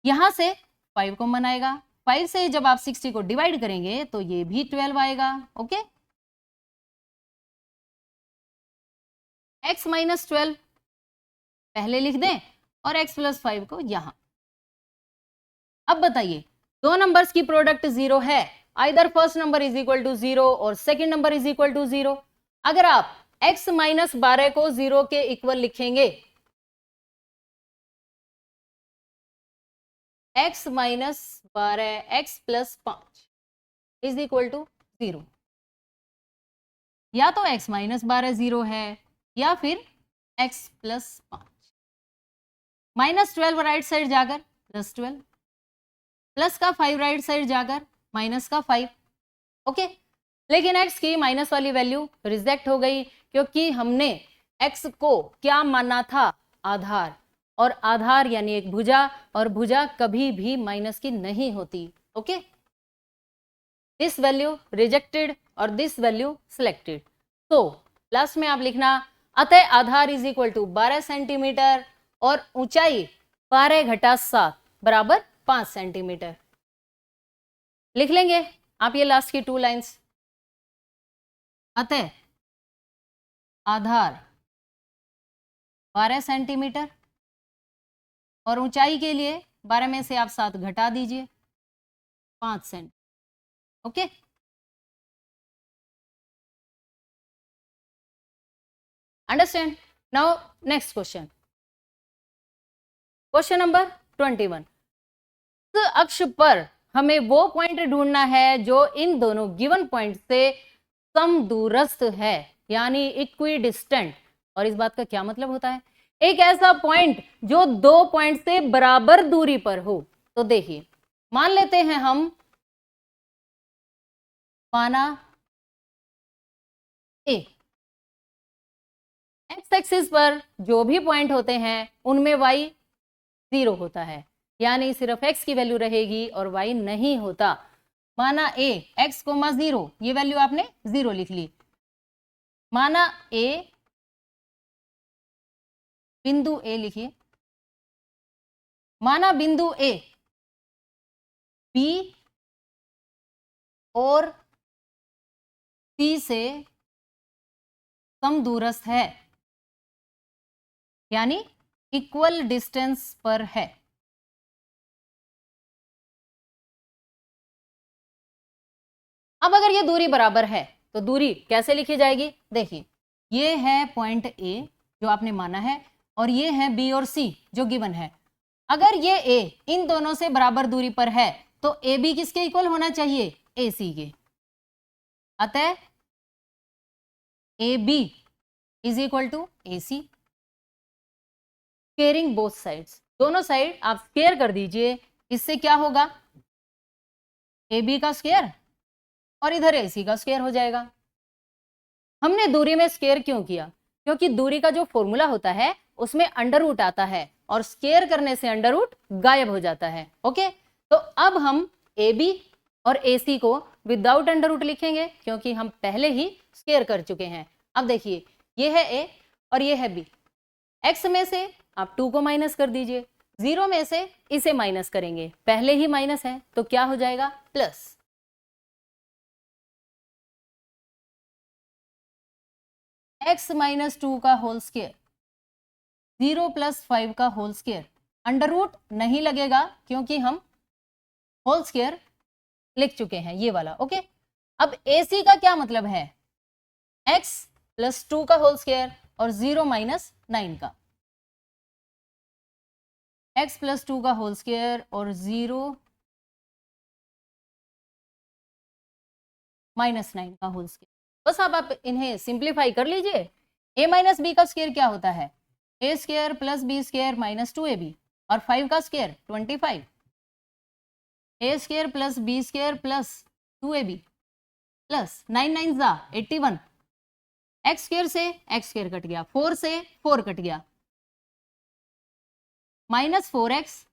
यहां से 5 कॉमन आएगा। 5 से जब आप 60 को डिवाइड करेंगे तो ये भी 12 आएगा। ओके, x माइनस 12 पहले लिख दें और x प्लस 5 को यहां। अब बताइए दो नंबर्स की प्रोडक्ट 0 है, either first number is equal to 0 और second number is equal to 0। अगर आप x माइनस 12 को 0 के इक्वल लिखेंगे, x minus 12 x plus 5 is equal to 0। या तो x माइनस 12 0 है या फिर x plus 5। Minus 12 right side जाकर प्लस 12, प्लस का 5 राइट साइड जाकर माइनस का 5। ओके, लेकिन x की माइनस वाली वैल्यू रिजेक्ट हो गई क्योंकि हमने x को क्या माना था? आधार। और आधार यानी एक भुजा, और भुजा कभी भी माइनस की नहीं होती। ओके, दिस वैल्यू रिजेक्टेड और दिस वैल्यू सिलेक्टेड। तो लास्ट में आप लिखना अतः आधार इज इक्वल टू 12 सेंटीमीटर और ऊंचाई 12 घटा 7 बराबर 5 सेंटीमीटर। लिख लेंगे आप ये लास्ट की 2 लाइंस। अतः आधार 12 सेंटीमीटर और ऊंचाई के लिए 12 में से आप 7 घटा दीजिए 5 cent. Okay, understand? Now next question, question number 21। इस अक्ष पर हमें वो पॉइंट ढूंढना है जो इन दोनों गिवन पॉइंट से समदूरस्थ है, यानी इक्वी डिस्टेंट। और इस बात का क्या मतलब होता है? एक ऐसा पॉइंट जो दो पॉइंट से बराबर दूरी पर हो। तो देखिए मान लेते हैं हम, माना ए, एक्स एक्सिस पर जो भी पॉइंट होते हैं उनमें y 0 होता है, यानी सिर्फ x की वैल्यू रहेगी और y नहीं होता। माना a x कोमा 0, ये वैल्यू आपने 0 लिख ली। माना a, बिंदु a लिखिए, माना बिंदु a b और c से समदूरस्थ है, यानी इक्वल डिस्टेंस पर है। अब अगर ये दूरी बराबर है तो दूरी कैसे लिखी जाएगी? देखिए ये है पॉइंट A जो आपने माना है और ये है B और C जो गिवन है। अगर ये A इन दोनों से बराबर दूरी पर है तो AB किसके इक्वल होना चाहिए? AC के। अतः AB is equal to AC। Squaring both sides, दोनों साइड आप स्क्वेयर कर दीजिए। इससे क्या होगा? AB का स्क्वेयर और इधर AC का स्क्वायर हो जाएगा। हमने दूरी में स्क्वायर क्यों किया? क्योंकि दूरी का जो फॉर्मूला होता है उसमें अंडर रूट आता है और स्क्वायर करने से अंडर रूट गायब हो जाता है। ओके, तो अब हम AB और AC को विदाउट अंडर रूट लिखेंगे क्योंकि हम पहले ही स्क्वायर कर चुके हैं। अब देखिए ये है A और ये है B। x में से आप 2 को माइनस कर दीजिए, 0 में से इसे माइनस करेंगे, पहले ही माइनस है तो क्या हो जाएगा? प्लस। x माइनस 2 का होल स्क्वायर, 0 प्लस 5 का होल स्क्वायर। अंडर रूट नहीं लगेगा क्योंकि हम होल स्क्वायर लिख चुके हैं ये वाला। ओके, अब AC का क्या मतलब है? x प्लस 2 का होल स्क्वायर और 0 माइनस 9 का। x प्लस 2 का होल स्क्वायर और 0 माइनस 9 का होल स्क्वायर। बस अब आप इन्हें सिंप्लीफाई कर लीजिए। a माइनस बी का स्क्वायर क्या होता है? a square plus B square minus 2ab और 5 का square 25। a square plus B square plus 2ab plus 9 9 जा 81। एक्स स्क्वायर से एक्स स्क्वायर कट गया, 4 से 4 कट गया, माइनस 4x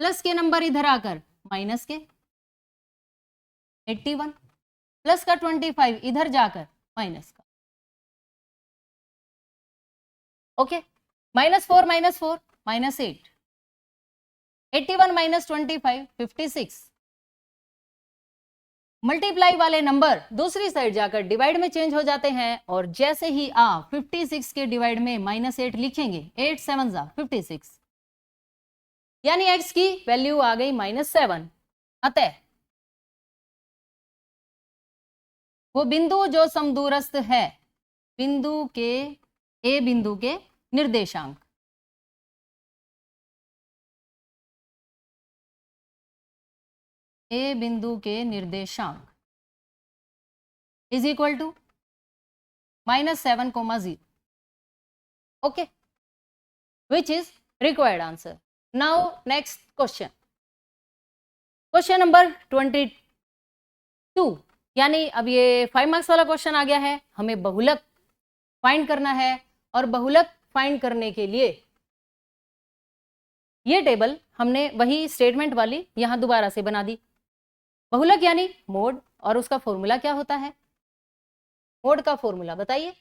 प्लस के नंबर इधर आकर माइनस के 81 प्लस का 25 इधर जाकर माइनस का। Okay, minus 4 minus 8, 81 minus 25 56। Multiply वाले नंबर दूसरी साइड जाकर डिवाइड में चेंज हो जाते हैं और जैसे ही आप 56 के डिवाइड में माइनस 8 लिखेंगे, 8 7 जा 56, यानी x की वैल्यू आ गई -7। अतः वो बिंदु जो समदूरस्थ है, बिंदु के ए बिंदु के निर्देशांक, ए बिंदु के निर्देशांक is equal to -7, 0। Okay, which is required answer. Now next question, question number 22, यानी अब ये 5 मार्क्स वाला क्वेश्चन आ गया है। हमें बहुलक फाइंड करना है और बहुलक फाइंड करने के लिए ये टेबल हमने वही स्टेटमेंट वाली यहां दोबारा से बना दी। बहुलक यानी मोड, और उसका फॉर्मूला क्या होता है? मोड का फॉर्मूला बताइए।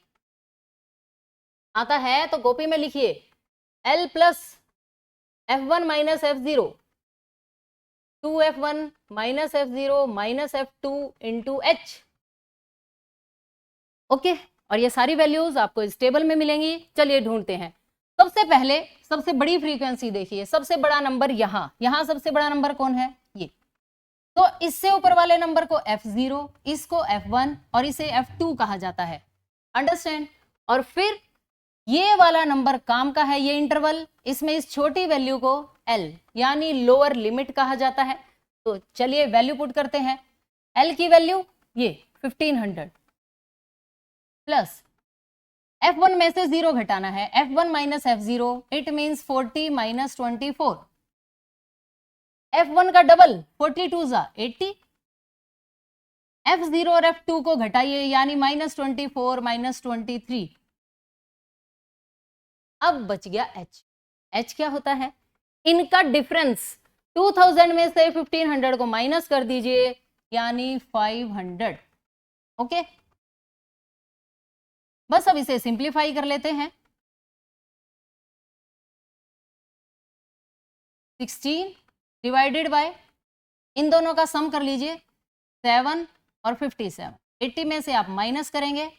आता है तो कॉपी में लिखिए, L plus F1 minus F0 2F1 minus F0 minus F2 into H। Okay, और ये सारी वैल्यूज आपको इस टेबल में मिलेंगी। चलिए ढूंढते हैं। सबसे पहले सबसे बड़ी फ्रीक्वेंसी देखिए, सबसे बड़ा नंबर यहाँ सबसे बड़ा नंबर कौन है? ये। तो इससे ऊपर वाले नंबर को F0, इसको F1 और इसे F2 कहा जाता है। अंडरस्टैंड? और फिर ये वाला नंबर काम का है, ये इंटरवल, इसमें इस छोटी वैल्यू को L यानी लोअर लिमिट कहा जाता है। तो चलिए वैल्यू पुट करते हैं। L की वैल्यू ये 1500 प्लस F1 में से 0 घटाना है, F1 minus F0 it means 40 minus 24। F1 का डबल 42 जा 80। F0 और F2 को घटाइए, यानी -24 माइनस 23। अब बच गया H। H क्या होता है? इनका डिफरेंस 2000 में से 1500 को माइनस कर दीजिए, यानी 500। ओके, बस अब इसे सिंप्लीफाई कर लेते हैं। 16 डिवाइडेड बाय, इन दोनों का सम कर लीजिए, 7 और 57। 80 में से आप माइनस करेंगे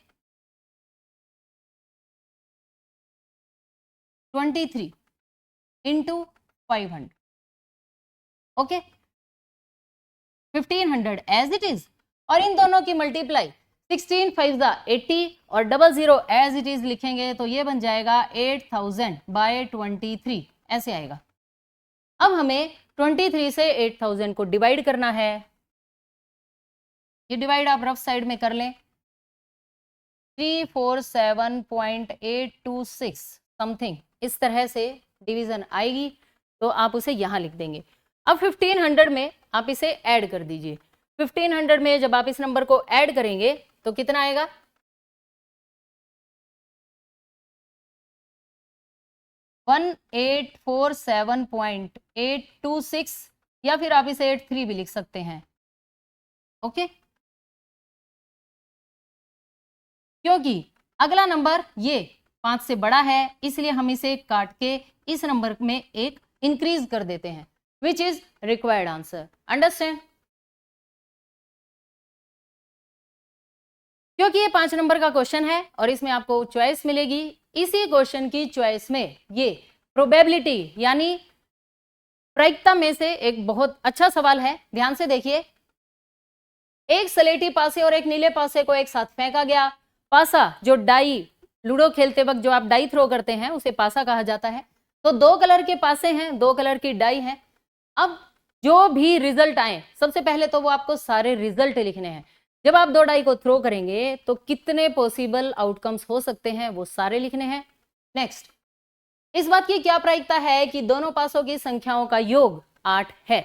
23 into 500। Okay, 1500 as it is, और इन दोनों की मल्टीप्लाई 16 5 जा 80 और 00 एज इट इज लिखेंगे तो ये बन जाएगा 8000 बाय 23, ऐसे आएगा। अब हमें 23 से 8000 को डिवाइड करना है। ये डिवाइड आप रफ साइड में कर लें, 347.826 समथिंग इस तरह से डिवीजन आएगी, तो आप उसे यहां लिख देंगे। अब 1500 में आप इसे ऐड कर दीजिए। 1500 में जब आप इस नंबर को ऐड करेंगे तो कितना आएगा? 1847.826, या फिर आप इसे 83 भी लिख सकते हैं। ओके, क्योंकि अगला नंबर ये 5 से बड़ा है, इसलिए हम इसे काट के इस नंबर में एक इंक्रीज कर देते हैं, विच इज रिक्वायर्ड आंसर। अंडरस्टैंड? क्योंकि ये 5 नंबर का क्वेश्चन है और इसमें आपको चॉइस मिलेगी। इसी क्वेश्चन की चॉइस में ये प्रोबेबिलिटी यानी प्रायिकता में से एक बहुत अच्छा सवाल है। ध्यान से देखिए, एक सलेटी पासे और एक नीले पासे को एक साथ फेंका गया। पासा जो डाई, लूडो खेलते वक्त जो आप डाई थ्रो करते हैं उसे पासा कहा जाता है। तो 2 कलर के पासे हैं, 2 कलर की डाई है। अब जो भी रिजल्ट आए, सबसे पहले तो वो आपको सारे रिजल्ट लिखने हैं। जब आप 2 डाई को थ्रो करेंगे तो कितने पॉसिबल आउटकम्स हो सकते हैं वो सारे लिखने हैं। नेक्स्ट, इस बात की क्या प्रायिकता है कि दोनों पासों की संख्याओं का योग 8 है।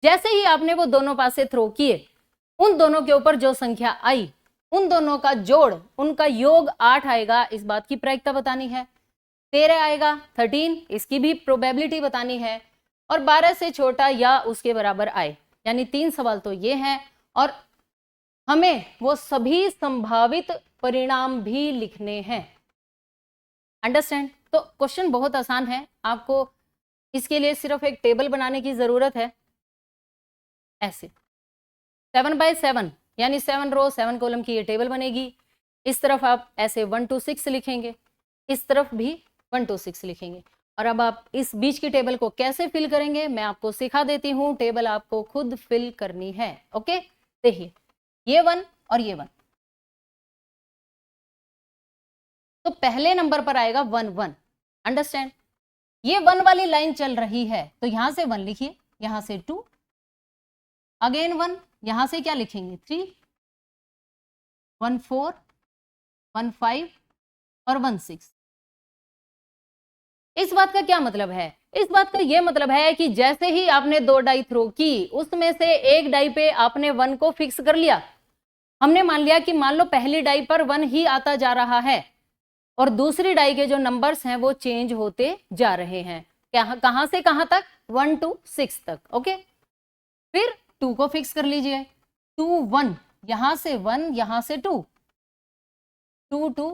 जैसे ही आपने वो दोनों पासे थ्रो किए, उन दोनों के ऊपर जो संख्या आई, उन दोनों का जोड़, उनका योग 8 आएगा, इस बात की प्रायिकता बतानी है। 13 आएगा, 13, इसकी भी प्रोबेबिलिटी बतानी है, और 12 से छोटा या उसके बराबर आए। यानी 3 सवाल तो ये हैं, और हमें वो सभी संभावित परिणाम भी लिखने हैं। अंडरस्टैंड? तो क्वेश्चन बहुत आसान है, आपको इसके लिए सिर्फ एक टेबल बनाने की जरूरत है। ऐसे 7 बाय 7 यानी 7 रो 7 कॉलम की ये टेबल बनेगी। इस तरफ आप ऐसे 1 to 6 लिखेंगे, इस तरफ भी 1 to 6 लिखेंगे। और अब आप इस बीच की टेबल को कैसे फिल करेंगे मैं आपको सिखा देती हूँ। टेबल आपको खुद फिल करनी है। ओके, देखिए ये 1 और ये 1, तो पहले नंबर पर आएगा 1 1। अंडरस्टैंड? ये 1 वाली लाइन चल रही है तो यहां से 1 लिखिए, यहां से 2, अगेन 1, यहां से क्या लिखेंगे 3, 1 4, 1 5 और 1 6। इस बात का क्या मतलब है? इस बात का यह मतलब है कि जैसे ही आपने 2 डाई थ्रो की, उसमें से एक डाई पे आपने 1 को फिक्स कर लिया। हमने मान लिया कि मान लो पहली डाई पर 1 ही आता जा रहा है और दूसरी डाई के जो नंबर्स हैं वो चेंज होते जा रहे हैं। कहां से कहां तक? 1 to 6 तक। ओके, फिर 2 को फिक्स कर लीजिए, 2 1, यहां से 1, यहां से 2, 2 2,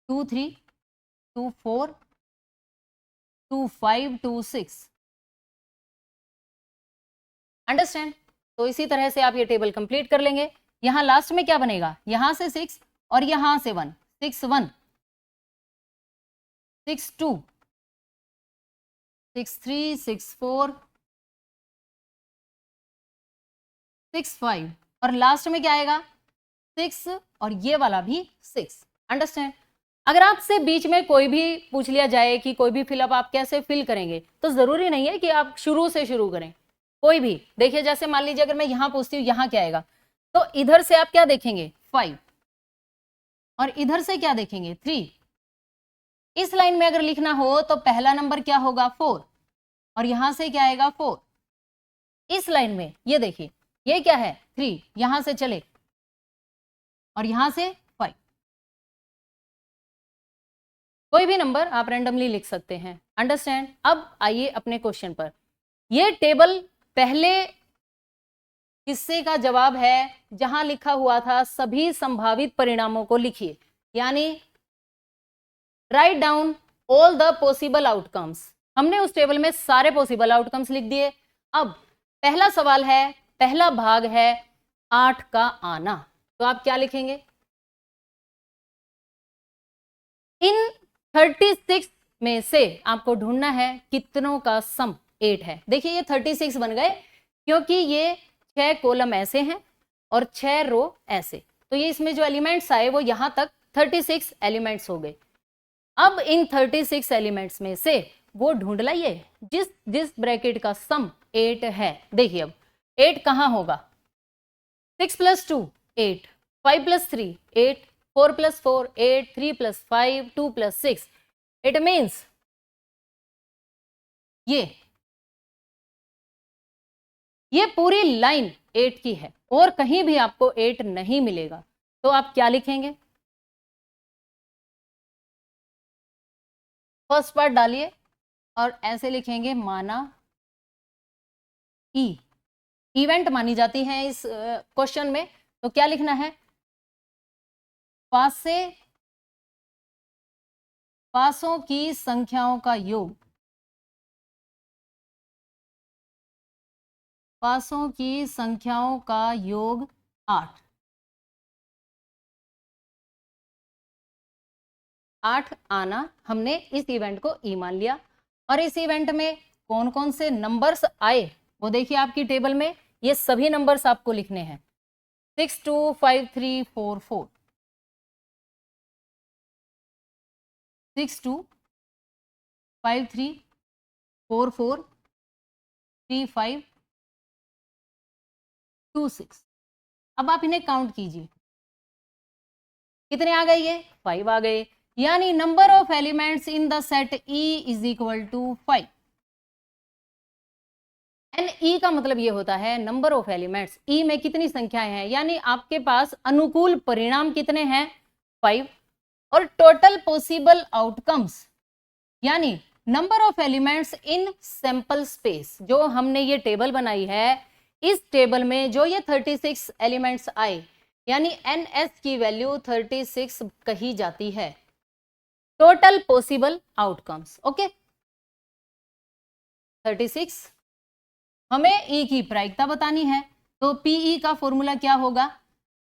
2 3, 2 4, 2 5, 2 6। अंडरस्टैंड? तो इसी तरह से आप ये टेबल कंप्लीट कर लेंगे। यहां लास्ट में क्या बनेगा? यहां से 6 और यहां से 1, 6 1, 6 2, 6 3, 6 4, 6 5 और लास्ट में क्या आएगा? 6 और ये वाला भी 6। अंडरस्टैंड? अगर आपसे बीच में कोई भी पूछ लिया जाए कि कोई भी फिलअप आप कैसे फिल करेंगे, तो जरूरी नहीं है कि आप शुरू से शुरू करें। कोई भी देखिए, जैसे मान लीजिए अगर मैं यहां पूछती हूँ यहां क्या आएगा, तो इधर से आप क्या देखेंगे? 5 और इधर से क्या देखेंगे? 3। इस लाइन में अगर लिखना हो तो पहला नंबर क्या होगा? 4 और यहां से क्या आएगा? 4। इस लाइन में ये देखिए, ये क्या है? 3, यहां से चले और यहां से 5। कोई भी नंबर आप रैंडमली लिख सकते हैं। अंडरस्टैंड? अब आइए अपने क्वेश्चन पर। ये टेबल पहले हिस्से का जवाब है, जहां लिखा हुआ था सभी संभावित परिणामों को लिखिए, यानी write down all the possible outcomes. हमने उस टेबल में सारे पॉसिबल आउटकम्स लिख दिए। अब पहला सवाल है, पहला भाग है 8 का आना, तो आप क्या लिखेंगे? इन 36 में से आपको ढूंढना है कितनों का सम 8 है। देखिए ये 36 बन गए क्योंकि ये 6 कॉलम ऐसे हैं और 6 रो ऐसे, तो ये इसमें जो एलिमेंट्स आए वो यहां तक 36 एलिमेंट्स हो गए। अब इन 36 एलिमेंट्स में से वो ढूंढ लाइए जिस जिस ब्रैकेट का सम 8 है। देखिए अब 8 कहां होगा? 6 + 2 8, 5 + 3 8, 4 + 4 8, 3 + 5 2 + 6। इट मीन्स ये पूरी लाइन 8 की है और कहीं भी आपको 8 नहीं मिलेगा, तो आप क्या लिखेंगे? फर्स्ट पार्ट डालिए और ऐसे लिखेंगे, माना ई इवेंट मानी जाती है इस क्वेश्चन में, तो क्या लिखना है? पासे पासों की संख्याओं का योग, पासों की संख्याओं का योग 8। 8 आना, हमने इस इवेंट को ई मान लिया। और इस इवेंट में कौन कौन से नंबर्स आए वो देखिए आपकी टेबल में, ये सभी नंबर्स आपको लिखने हैं। 6 2 5 3 4 4, 6 2 5 3 4 4 3 5 2 6। अब आप इन्हें काउंट कीजिए, कितने आ गए? ये 5 आ गए, यानी number of elements in the set E is equal to 5। NE का मतलब ये होता है नंबर ऑफ एलिमेंट्स, E में कितनी संख्याएं हैं, यानी आपके पास अनुकूल परिणाम कितने हैं? 5। और टोटल पॉसिबल आउटकम्स यानी number of elements in sample space, जो हमने ये टेबल बनाई है, इस टेबल में जो ये 36 एलिमेंट्स आए, यानी NS की वैल्यू 36 कही जाती है। Total possible outcomes, okay. 36 हमें E की प्रायिकता बतानी है, तो PE का फॉर्मूला क्या होगा?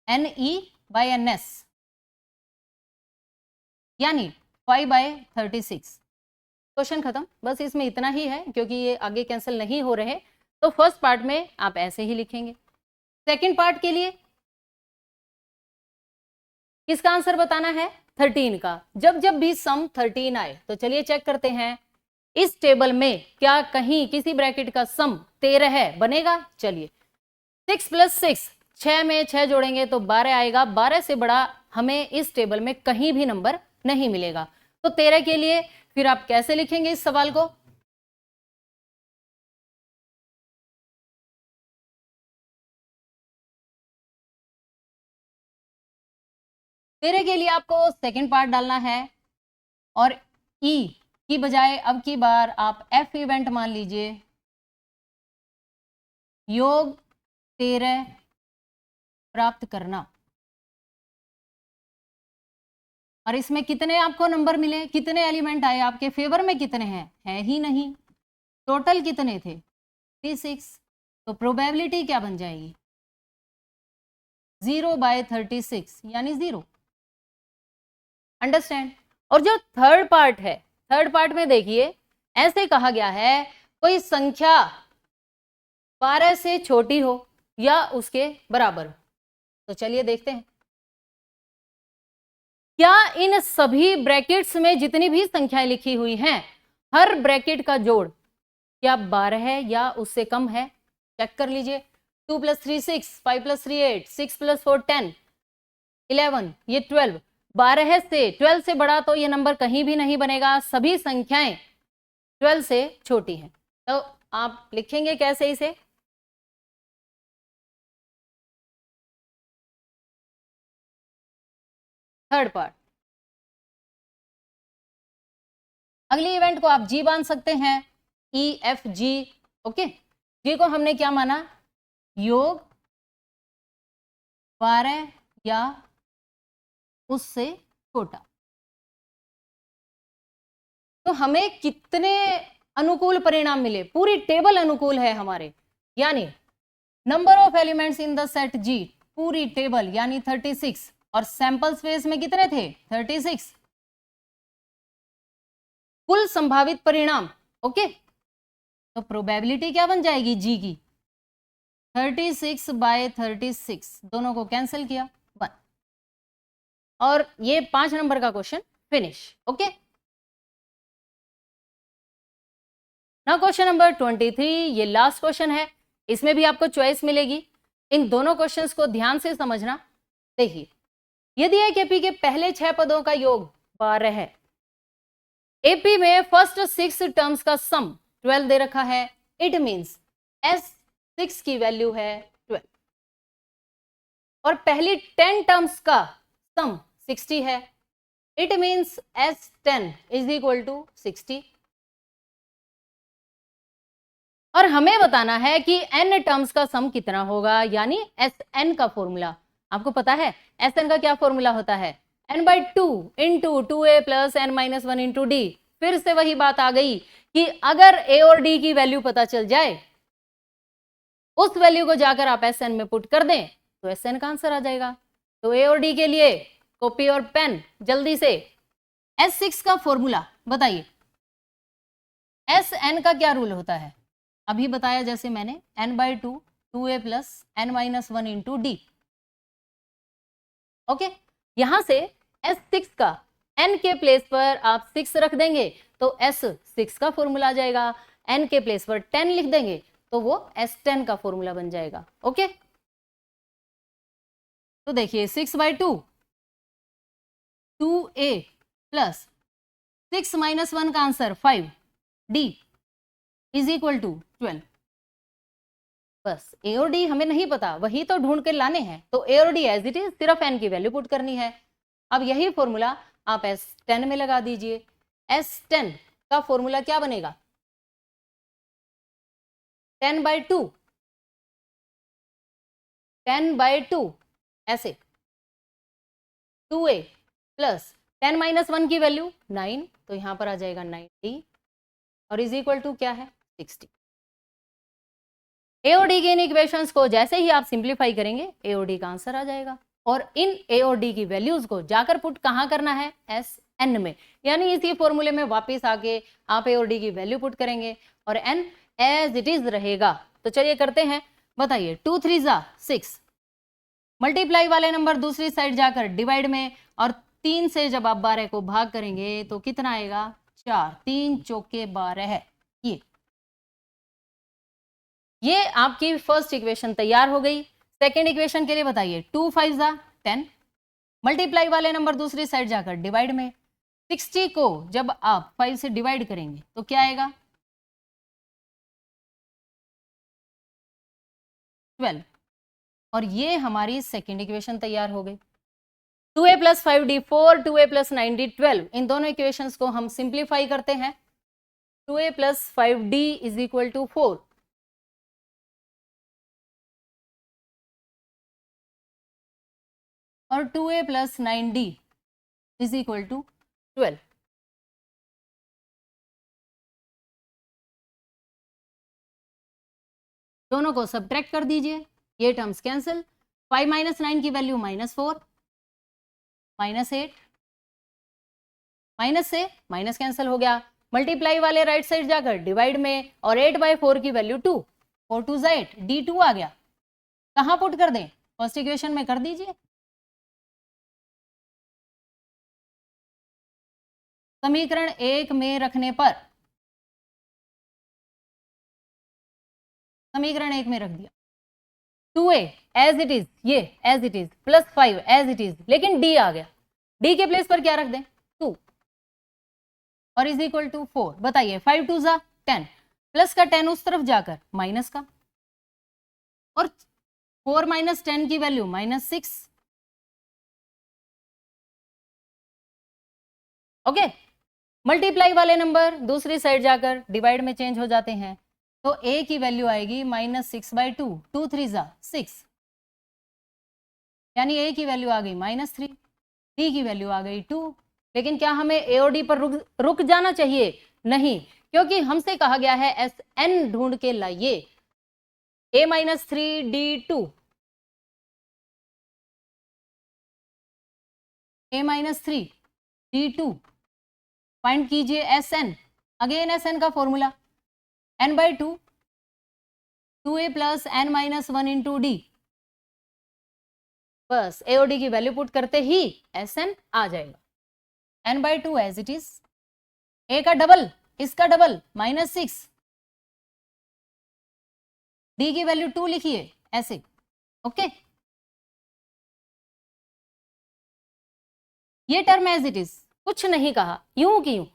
NE/NS, यानी 5/36। क्वेश्चन खत्म, बस इसमें इतना ही है, क्योंकि ये आगे कैंसिल नहीं हो रहे, तो फर्स्ट पार्ट में आप ऐसे ही लिखेंगे। सेकंड पार्ट के लिए किसका आंसर बताना है? 13 का। जब जब भी सम 13 आए तो चलिए चेक करते हैं इस टेबल में क्या कहीं किसी ब्रैकेट का सम 13 है, बनेगा? चलिए 6 + 6, 6 में 6 जोड़ेंगे तो 12 आएगा। 12 से बड़ा हमें इस टेबल में कहीं भी नंबर नहीं मिलेगा। तो 13 के लिए फिर आप कैसे लिखेंगे इस सवाल को? तेरे के लिए आपको सेकंड पार्ट डालना है, और E की बजाय अब की बार आप F इवेंट मान लीजिए, योग 13 प्राप्त करना। और इसमें कितने आपको नंबर मिले, कितने एलिमेंट आए आपके फेवर में? कितने हैं? है ही नहीं। टोटल कितने थे? 36। तो प्रोबेबिलिटी क्या बन जाएगी? 0/36 यानी 0। अंडरस्टैंड? और जो थर्ड पार्ट है, थर्ड पार्ट में देखिए ऐसे कहा गया है, कोई संख्या 12 से छोटी हो या उसके बराबर हो। तो चलिए देखते हैं, क्या इन सभी ब्रैकेट्स में जितनी भी संख्याएं लिखी हुई हैं, हर ब्रैकेट का जोड़ क्या 12 है या उससे कम है? चेक कर लीजिए। 2 + 3 6, 5 + 3 8, 6 + 4 10, 11, ये 12। 12 से 12 से बड़ा तो ये नंबर कहीं भी नहीं बनेगा, सभी संख्याएं 12 से छोटी हैं। तो आप लिखेंगे कैसे इसे? थर्ड पार्ट, अगली इवेंट को आप जी मान सकते हैं, EFG, ओके। जी को हमने क्या माना? योग 12 या उससे छोटा। तो हमें कितने अनुकूल परिणाम मिले? पूरी टेबल अनुकूल है हमारे, यानी number of elements in the set G, पूरी टेबल यानी 36, और सैंपल स्पेस में कितने थे? 36। कुल संभावित परिणाम, ओके। तो प्रोबेबिलिटी क्या बन जाएगी जी की? 36/36, दोनों को कैंसिल किया, 1। और ये 5 नंबर का क्वेश्चन फिनिश, ओके। ना क्वेश्चन नंबर 23, ये लास्ट क्वेश्चन है, इसमें भी आपको चॉइस मिलेगी। इन दोनों क्वेश्चंस को ध्यान से समझना। देखिए, यदि एक एपी के पहले 6 पदों का योग 12 है, एपी में फर्स्ट 6 टर्म्स का सम 12 दे रखा है, इट मींस S6 की वैल्यू है 12, और पहली 10 टर्म्स का सम 60 है, it means S10 is equal to 60। और हमें बताना है कि n टर्म्स का सम कितना होगा, यानी Sn का फॉर्मूला आपको पता है। Sn का क्या फॉर्मूला होता है? n/2 into 2a + n-1 into d। फिर से वही बात आ गई कि अगर a और d की वैल्यू पता चल जाए, उस वैल्यू को जाकर आप Sn में पुट कर दें तो Sn का आंसर आ जाएगा। तो a और d के लिए कॉपी और पेन जल्दी से। S6 का फॉर्मूला बताइए, Sn का क्या रूल होता है? अभी बताया जैसे मैंने, n/2 2a + n-1 into d, okay. यहां से S6 का n के प्लेस पर आप 6 रख देंगे तो S6 का फॉर्मूला आ जाएगा, n के प्लेस पर 10 लिख देंगे तो वो S10 का फॉर्मूला बन जाएगा। ओके, तो देखिए 6/2 2a प्लस 6 - 1 का answer 5d is equal to 12। बस ए और डी हमें नहीं पता, वही तो ढूंढ के लाने हैं, तो ए और डी एज इट इज, सिर्फ एन की वैल्यू पुट करनी है। अब यही फॉर्मूला आप S10 में लगा दीजिए। S10 का फॉर्मूला क्या बनेगा? 10/2 10/2 ऐसे 2a प्लस 10 - 1 की वैल्यू 9, तो यहां पर आ जाएगा 90 और इज इक्वल टू क्या है 60। ए और डी के इन इक्वेशंस को जैसे ही आप सिंप्लीफाई करेंगे ए और डी का आंसर आ जाएगा, और इन ए और डी की वैल्यूज को जाकर पुट कहां करना है? Sn में, यानी इसी फॉर्मूले में वापस आके आप ए और डी की वैल्यू पुट करेंगे और n एज इट इज रहेगा। तो चलिए करते हैं, बताइए 2 3 जा 6, मल्टीप्लाई वाले नंबर दूसरी साइड जाकर डिवाइड में, और 3 से जब आप 12 को भाग करेंगे तो कितना आएगा? 4, 3 चौके 12 है। ये आपकी फर्स्ट इक्वेशन तैयार हो गई। सेकेंड इक्वेशन के लिए बताइए 2 5 जा 10, मल्टीप्लाई वाले नंबर दूसरी साइड जाकर डिवाइड में, 60 को जब आप 5 से डिवाइड करेंगे तो क्या आएगा? 12, और ये हमारी सेकेंड इक्वेशन तैयार हो गई। 2a + 5d 4, 2a + 9d 12, इन दोनों इक्वेशंस को हम सिंप्लीफाई करते हैं। 2a + 5d is equal to 4, और 2a + 9d is equal to 12। दोनों को सब्ट्रैक्ट कर दीजिए, ये टर्म्स कैंसिल। 5 - 9 की वैल्यू -4, -8, माइनस से माइनस कैंसिल हो गया। मल्टीप्लाई वाले राइट साइड जाकर डिवाइड में, और 8/4 की वैल्यू 2, 4 2 8, d2 आ गया। कहां पुट कर दें? फर्स्ट इक्वेशन में कर दीजिए। समीकरण 1 में रखने पर, समीकरण 1 में रख दिया, 2a एज इट इज, ये as it is, plus 5 as it is, लेकिन d आ गया, d के प्लेस पर क्या रख दें? 2, और इज इक्वल टू 4। बताइए 5 2 जा 10, प्लस का 10 उस तरफ जाकर माइनस का, और 4 - 10 की वैल्यू -6। ओके, मल्टीप्लाई वाले नंबर दूसरी साइड जाकर डिवाइड में चेंज हो जाते हैं, तो a की वैल्यू आएगी -6/2, 2 3 जा 6, यानी a की वैल्यू आ गई -3, d की वैल्यू आ गई 2। लेकिन क्या हमें a और d पर रुक जाना चाहिए? नहीं, क्योंकि हमसे कहा गया है Sn ढूंढ के लाइए। a - 3 d2, a - 3 d2, find कीजिए Sn। अगेन Sn का formula n/2, 2a + n - 1 into d। बस a और d की वैल्यू पुट करते ही Sn आ जाएगा। n/2 as it is, a का डबल, इसका डबल -6, d की वैल्यू 2 लिखिए ऐसे। ओके, ये टर्म एज इट इज, कुछ नहीं कहा, यूं की यूं,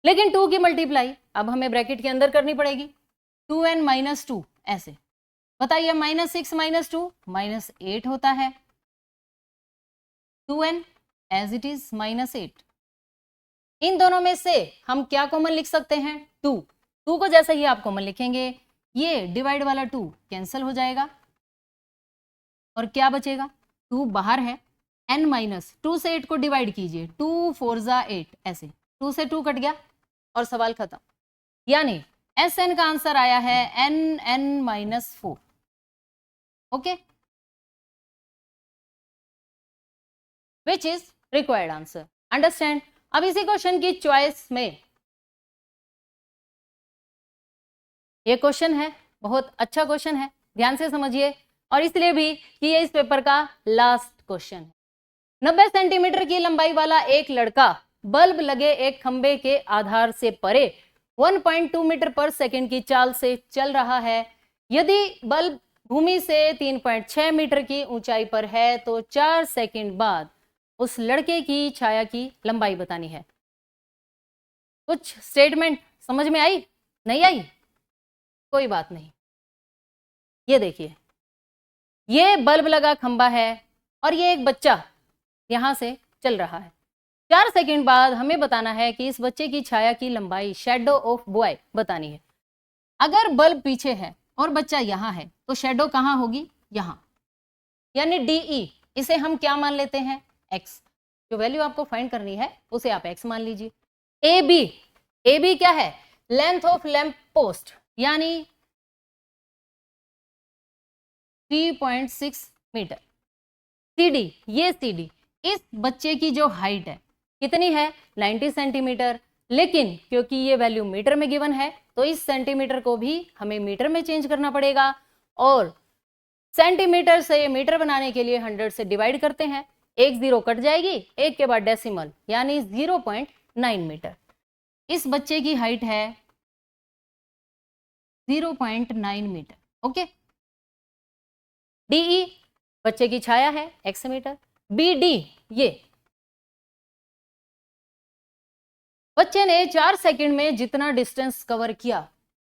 लेकिन 2 की मल्टीप्लाई अब हमें ब्रैकेट के अंदर करनी पड़ेगी, 2n - 2 ऐसे। बताइए -6 - 2 -8 होता है, 2n एज इट इज -8। इन दोनों में से हम क्या कॉमन लिख सकते हैं? 2। 2 को जैसे ही आप कॉमन लिखेंगे, ये डिवाइड वाला 2 कैंसिल हो जाएगा, और क्या बचेगा? 2 बाहर है, n - 2 से 8 को डिवाइड कीजिए, 2 4 जा 8 ऐसे, 2 से 2 कट गया और सवाल खत्म। यानी Sn का आंसर आया है nn - 4। Okay, which is required answer. Understand? अब इसी क्वेश्चन की चॉइस में, ये क्वेश्चन है, बहुत अच्छा क्वेश्चन है, ध्यान से समझिए, और इसलिए भी कि ये इस पेपर का लास्ट क्वेश्चन है। 90 सेंटीमीटर की लंबाई वाला एक लड़का बल्ब लगे एक खंबे के आधार से परे 1.2 मीटर पर सेकंड की चाल से चल रहा है। यदि बल्ब भूमि से 3.6 मीटर की ऊंचाई पर है तो 4 सेकंड बाद उस लड़के की छाया की लंबाई बतानी है। कुछ स्टेटमेंट समझ में आई? नहीं आई? कोई बात नहीं। ये देखिए, ये बल्ब लगा खंबा है और ये एक बच्चा यहां से चल रहा है। 4 सेकंड बाद हमें बताना है कि इस बच्चे की छाया की लंबाई, शैडो ऑफ बॉय बतानी है। अगर बल्ब पीछे है और बच्चा यहां है तो शैडो कहां होगी? यहां, यानी DE। इसे हम क्या मान लेते हैं? x। जो वैल्यू आपको फाइंड करनी है उसे आप x मान लीजिए। AB क्या है? लेंथ ऑफ लैंप पोस्ट, यानी 3.6 मीटर। CD, ये CD, इस बच्चे की जो हाइट है कितनी है? 90 सेंटीमीटर। लेकिन क्योंकि ये वैल्यू मीटर में गिवन है तो इस सेंटीमीटर को भी हमें मीटर में चेंज करना पड़ेगा, और सेंटीमीटर से मीटर बनाने के लिए 100 से डिवाइड करते हैं। एक जीरो कट जाएगी, एक के बाद डेसिमल, यानी 0.9 मीटर। इस बच्चे की हाइट है 0.9 मीटर। ओके। DE बच्चे की छाया है x मीटर। BD ये बच्चे ने 4 सेकंड में जितना डिस्टेंस कवर किया,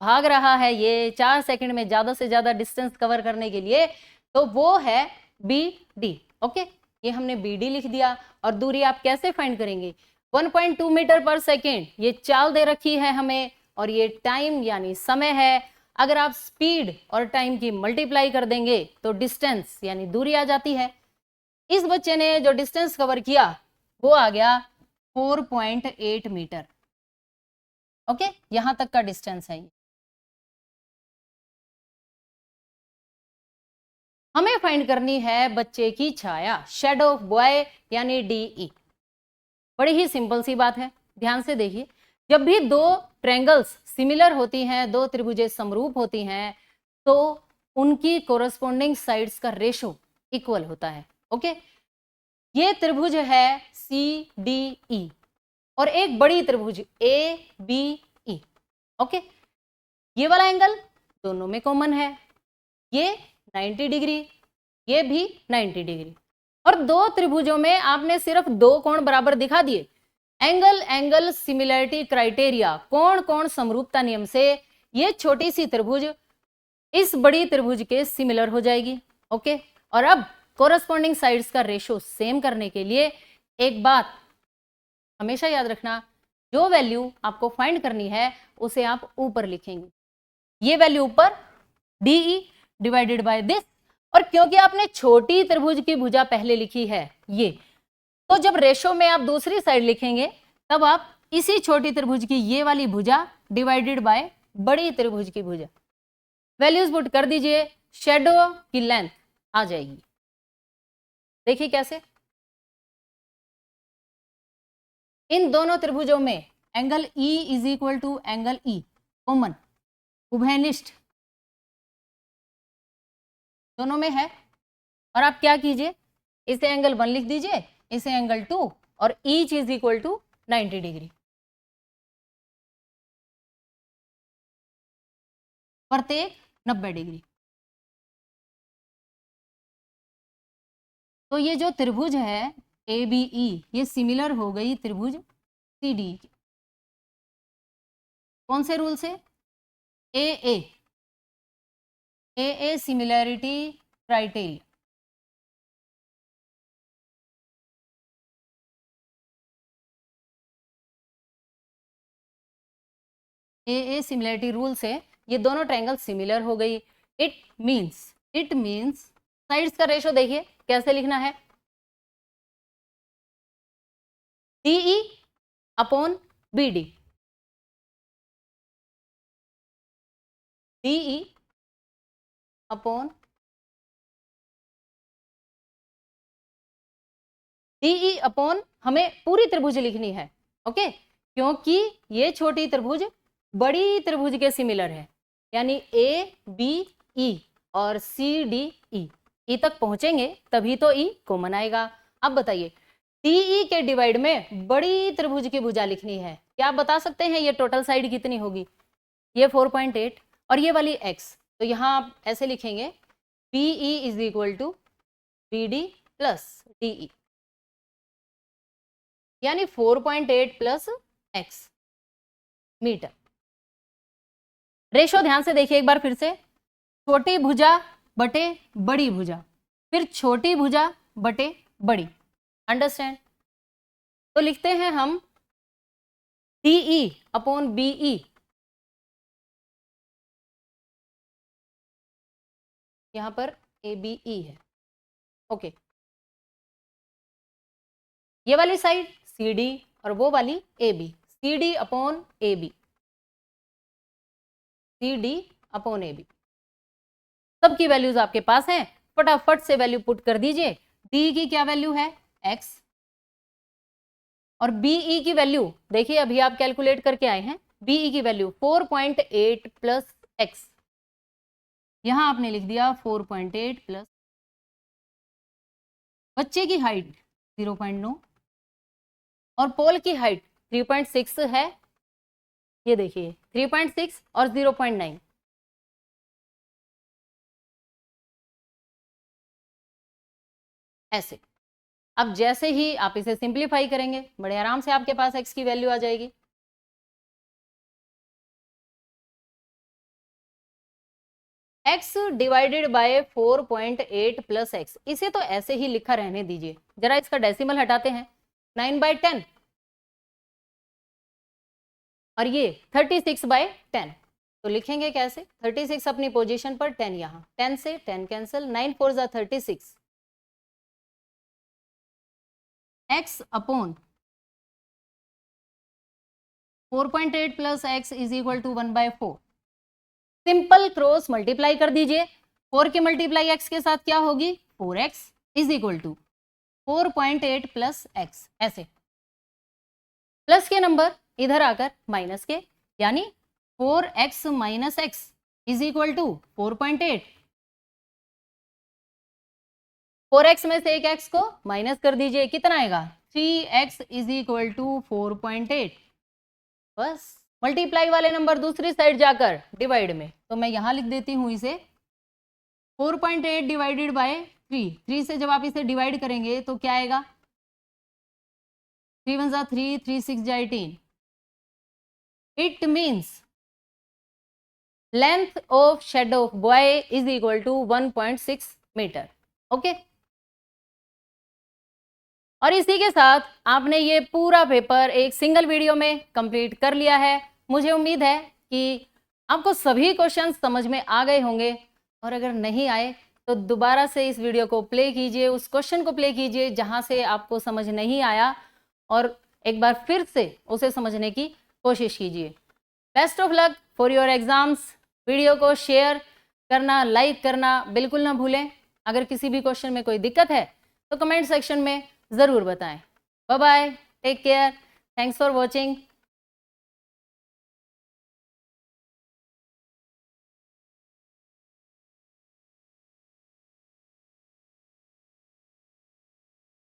भाग रहा है ये 4 सेकंड में ज्यादा से ज्यादा डिस्टेंस कवर करने के लिए, तो वो है BD। ओके, ये हमने BD लिख दिया। और दूरी आप कैसे फाइंड करेंगे? 1.2 मीटर पर सेकेंड ये चाल दे रखी है हमें, और ये टाइम यानी समय है। अगर आप स्पीड और टाइम की मल्टीप्लाई कर देंगे तो डिस्टेंस यानी दूरी आ जाती है। इस बच्चे ने जो डिस्टेंस कवर किया वो आ गया 4.8 मीटर। ओके, यहां तक का डिस्टेंस है। हमें फाइंड करनी है बच्चे की छाया, शेडो ऑफ बॉय, यानी DE। बड़ी ही सिंपल सी बात है, ध्यान से देखिए। जब भी दो ट्रायंगल्स सिमिलर होती हैं, दो त्रिभुजें समरूप होती हैं, तो उनकी कोरस्पॉन्डिंग साइड्स का रेशो इक्वल होता है। ओके, ये त्रिभुज है CDE और एक बड़ी त्रिभुज ABE। ओके, ये वाला एंगल दोनों में कॉमन है, ये 90 डिग्री, ये भी 90 डिग्री। और दो त्रिभुजों में आपने सिर्फ दो कोण बराबर दिखा दिए। एंगल सिमिलरिटी क्राइटेरिया, कोण कोण समरूपता नियम से ये छोटी सी त्रिभुज इस बड़ी त्रिभुज के सिमिलर हो जाएगी। ओके, और अब कोरस्पॉन्डिंग साइड्स का रेशो सेम करने के लिए एक बात हमेशा याद रखना, जो वैल्यू आपको फाइंड करनी है उसे आप ऊपर लिखेंगे। ये वैल्यू ऊपर DE डिवाइडेड बाय दिस, और क्योंकि आपने छोटी त्रिभुज की भुजा पहले लिखी है ये, तो जब रेशो में आप दूसरी साइड लिखेंगे तब आप इसी छोटी त्रिभुज की ये वाली भुजा डिवाइडेड बाय बड़ी त्रिभुज की भुजा, वैल्यूज पुट कर दीजिए, शेडो की लेंथ आ जाएगी। देखिए कैसे, इन दोनों त्रिभुजों में angle E is equal to angle E common, उभयनिष्ठ दोनों में है। और आप क्या कीजिए, इसे एंगल 1 लिख दीजिए, इसे एंगल 2, और each is equal to 90 degree. प्रत्येक 90 डिग्री। तो ये जो त्रिभुज है ABE ये सिमिलर हो गई त्रिभुज CDE की। कौन से रूल से? AA similarity criteria. AA similarity rule से ये दोनों ट्रायंगल सिमिलर हो गई। इट मीन्स साइड्स का रेशो देखिए कैसे लिखना है, DE upon BD। DE upon DE upon हमें पूरी त्रिभुज लिखनी है। ओके, क्योंकि ये छोटी त्रिभुज बड़ी त्रिभुज के सिमिलर है, यानी ABE और CDE, E तक पहुंचेंगे तभी तो E कॉमन आएगा। अब बताइए DE के डिवाइड में बड़ी त्रिभुज की भुजा लिखनी है। क्या आप बता सकते हैं ये टोटल साइड कितनी होगी? ये 4.8 और ये वाली x, तो यहाँ आप ऐसे लिखेंगे BE is equal to BD plus DE, यानी 4.8 प्लस x मीटर। रेशो ध्यान से देखिए एक बार फिर से, छोटी भुजा बटे बड़ी भुजा, फिर छोटी भुजा बटे बड़ी, अंडरस्टैंड? तो लिखते हैं हम DE अपॉन BE, यहां पर ABE है, ओके। ये वाली साइड CD और वो वाली AB, CD upon AB, CD upon AB। सबकी वैल्यूज आपके पास हैं, फटाफट से वैल्यू पुट कर दीजिए। D की क्या वैल्यू है? x, और BE की वैल्यू देखिए अभी आप कैलकुलेट करके आए हैं, BE की वैल्यू 4.8 प्लस x, यहां आपने लिख दिया 4.8 प्लस, बच्चे की हाइट 0.9 और पोल की हाइट 3.6 है, ये देखिए 3.6 और 0.9, ऐसे। अब जैसे ही आप इसे सिंप्लीफाई करेंगे बड़े आराम से आपके पास x की वैल्यू आ जाएगी। x divided by 4.8 plus x, इसे तो ऐसे ही लिखा रहने दीजिए, जरा इसका डेसिमल हटाते हैं, 9/10 और ये 36/10, तो लिखेंगे कैसे? 36 अपनी पोजीशन पर, 10 यहाँ, 10 से 10 कैंसिल, 9 4 जा 36, x upon 4.8 plus X is equal to 1/4। Simple cross multiply कर दीजिए, 4 की मल्टीप्लाई x के साथ क्या होगी? 4x is equal to 4.8 plus x, ऐसे प्लस के नंबर इधर आकर माइनस के, यानी 4x minus x is equal to 4.8। 4x में से एक x को माइनस कर दीजिए, कितना आएगा? 3x is equal to 4.8। बस मल्टीप्लाई वाले नंबर दूसरी साइड जाकर डिवाइड में, तो मैं यहां लिख देती हूं इसे 4.8 डिवाइडेड बाय 3 से जब आप इसे डिवाइड करेंगे तो क्या आएगा? 3 1 जा 3, 3 6 जा 18। It means length of shadow of boy is equal to 1.6 metre, okay. और इसी के साथ आपने ये पूरा पेपर एक सिंगल वीडियो में कंप्लीट कर लिया है। मुझे उम्मीद है कि आपको सभी क्वेश्चंस समझ में आ गए होंगे, और अगर नहीं आए तो दोबारा से इस वीडियो को प्ले कीजिए, उस क्वेश्चन को प्ले कीजिए जहां से आपको समझ नहीं आया, और एक बार फिर से उसे समझने की कोशिश कीजिए। Best of luck for your exams. Video को शेयर करना, लाइक करना बिल्कुल ना भूलें। अगर किसी भी क्वेश्चन में कोई दिक्कत है तो कमेंट सेक्शन में ज़रूर बताएं। Bye bye, take care, thanks for watching.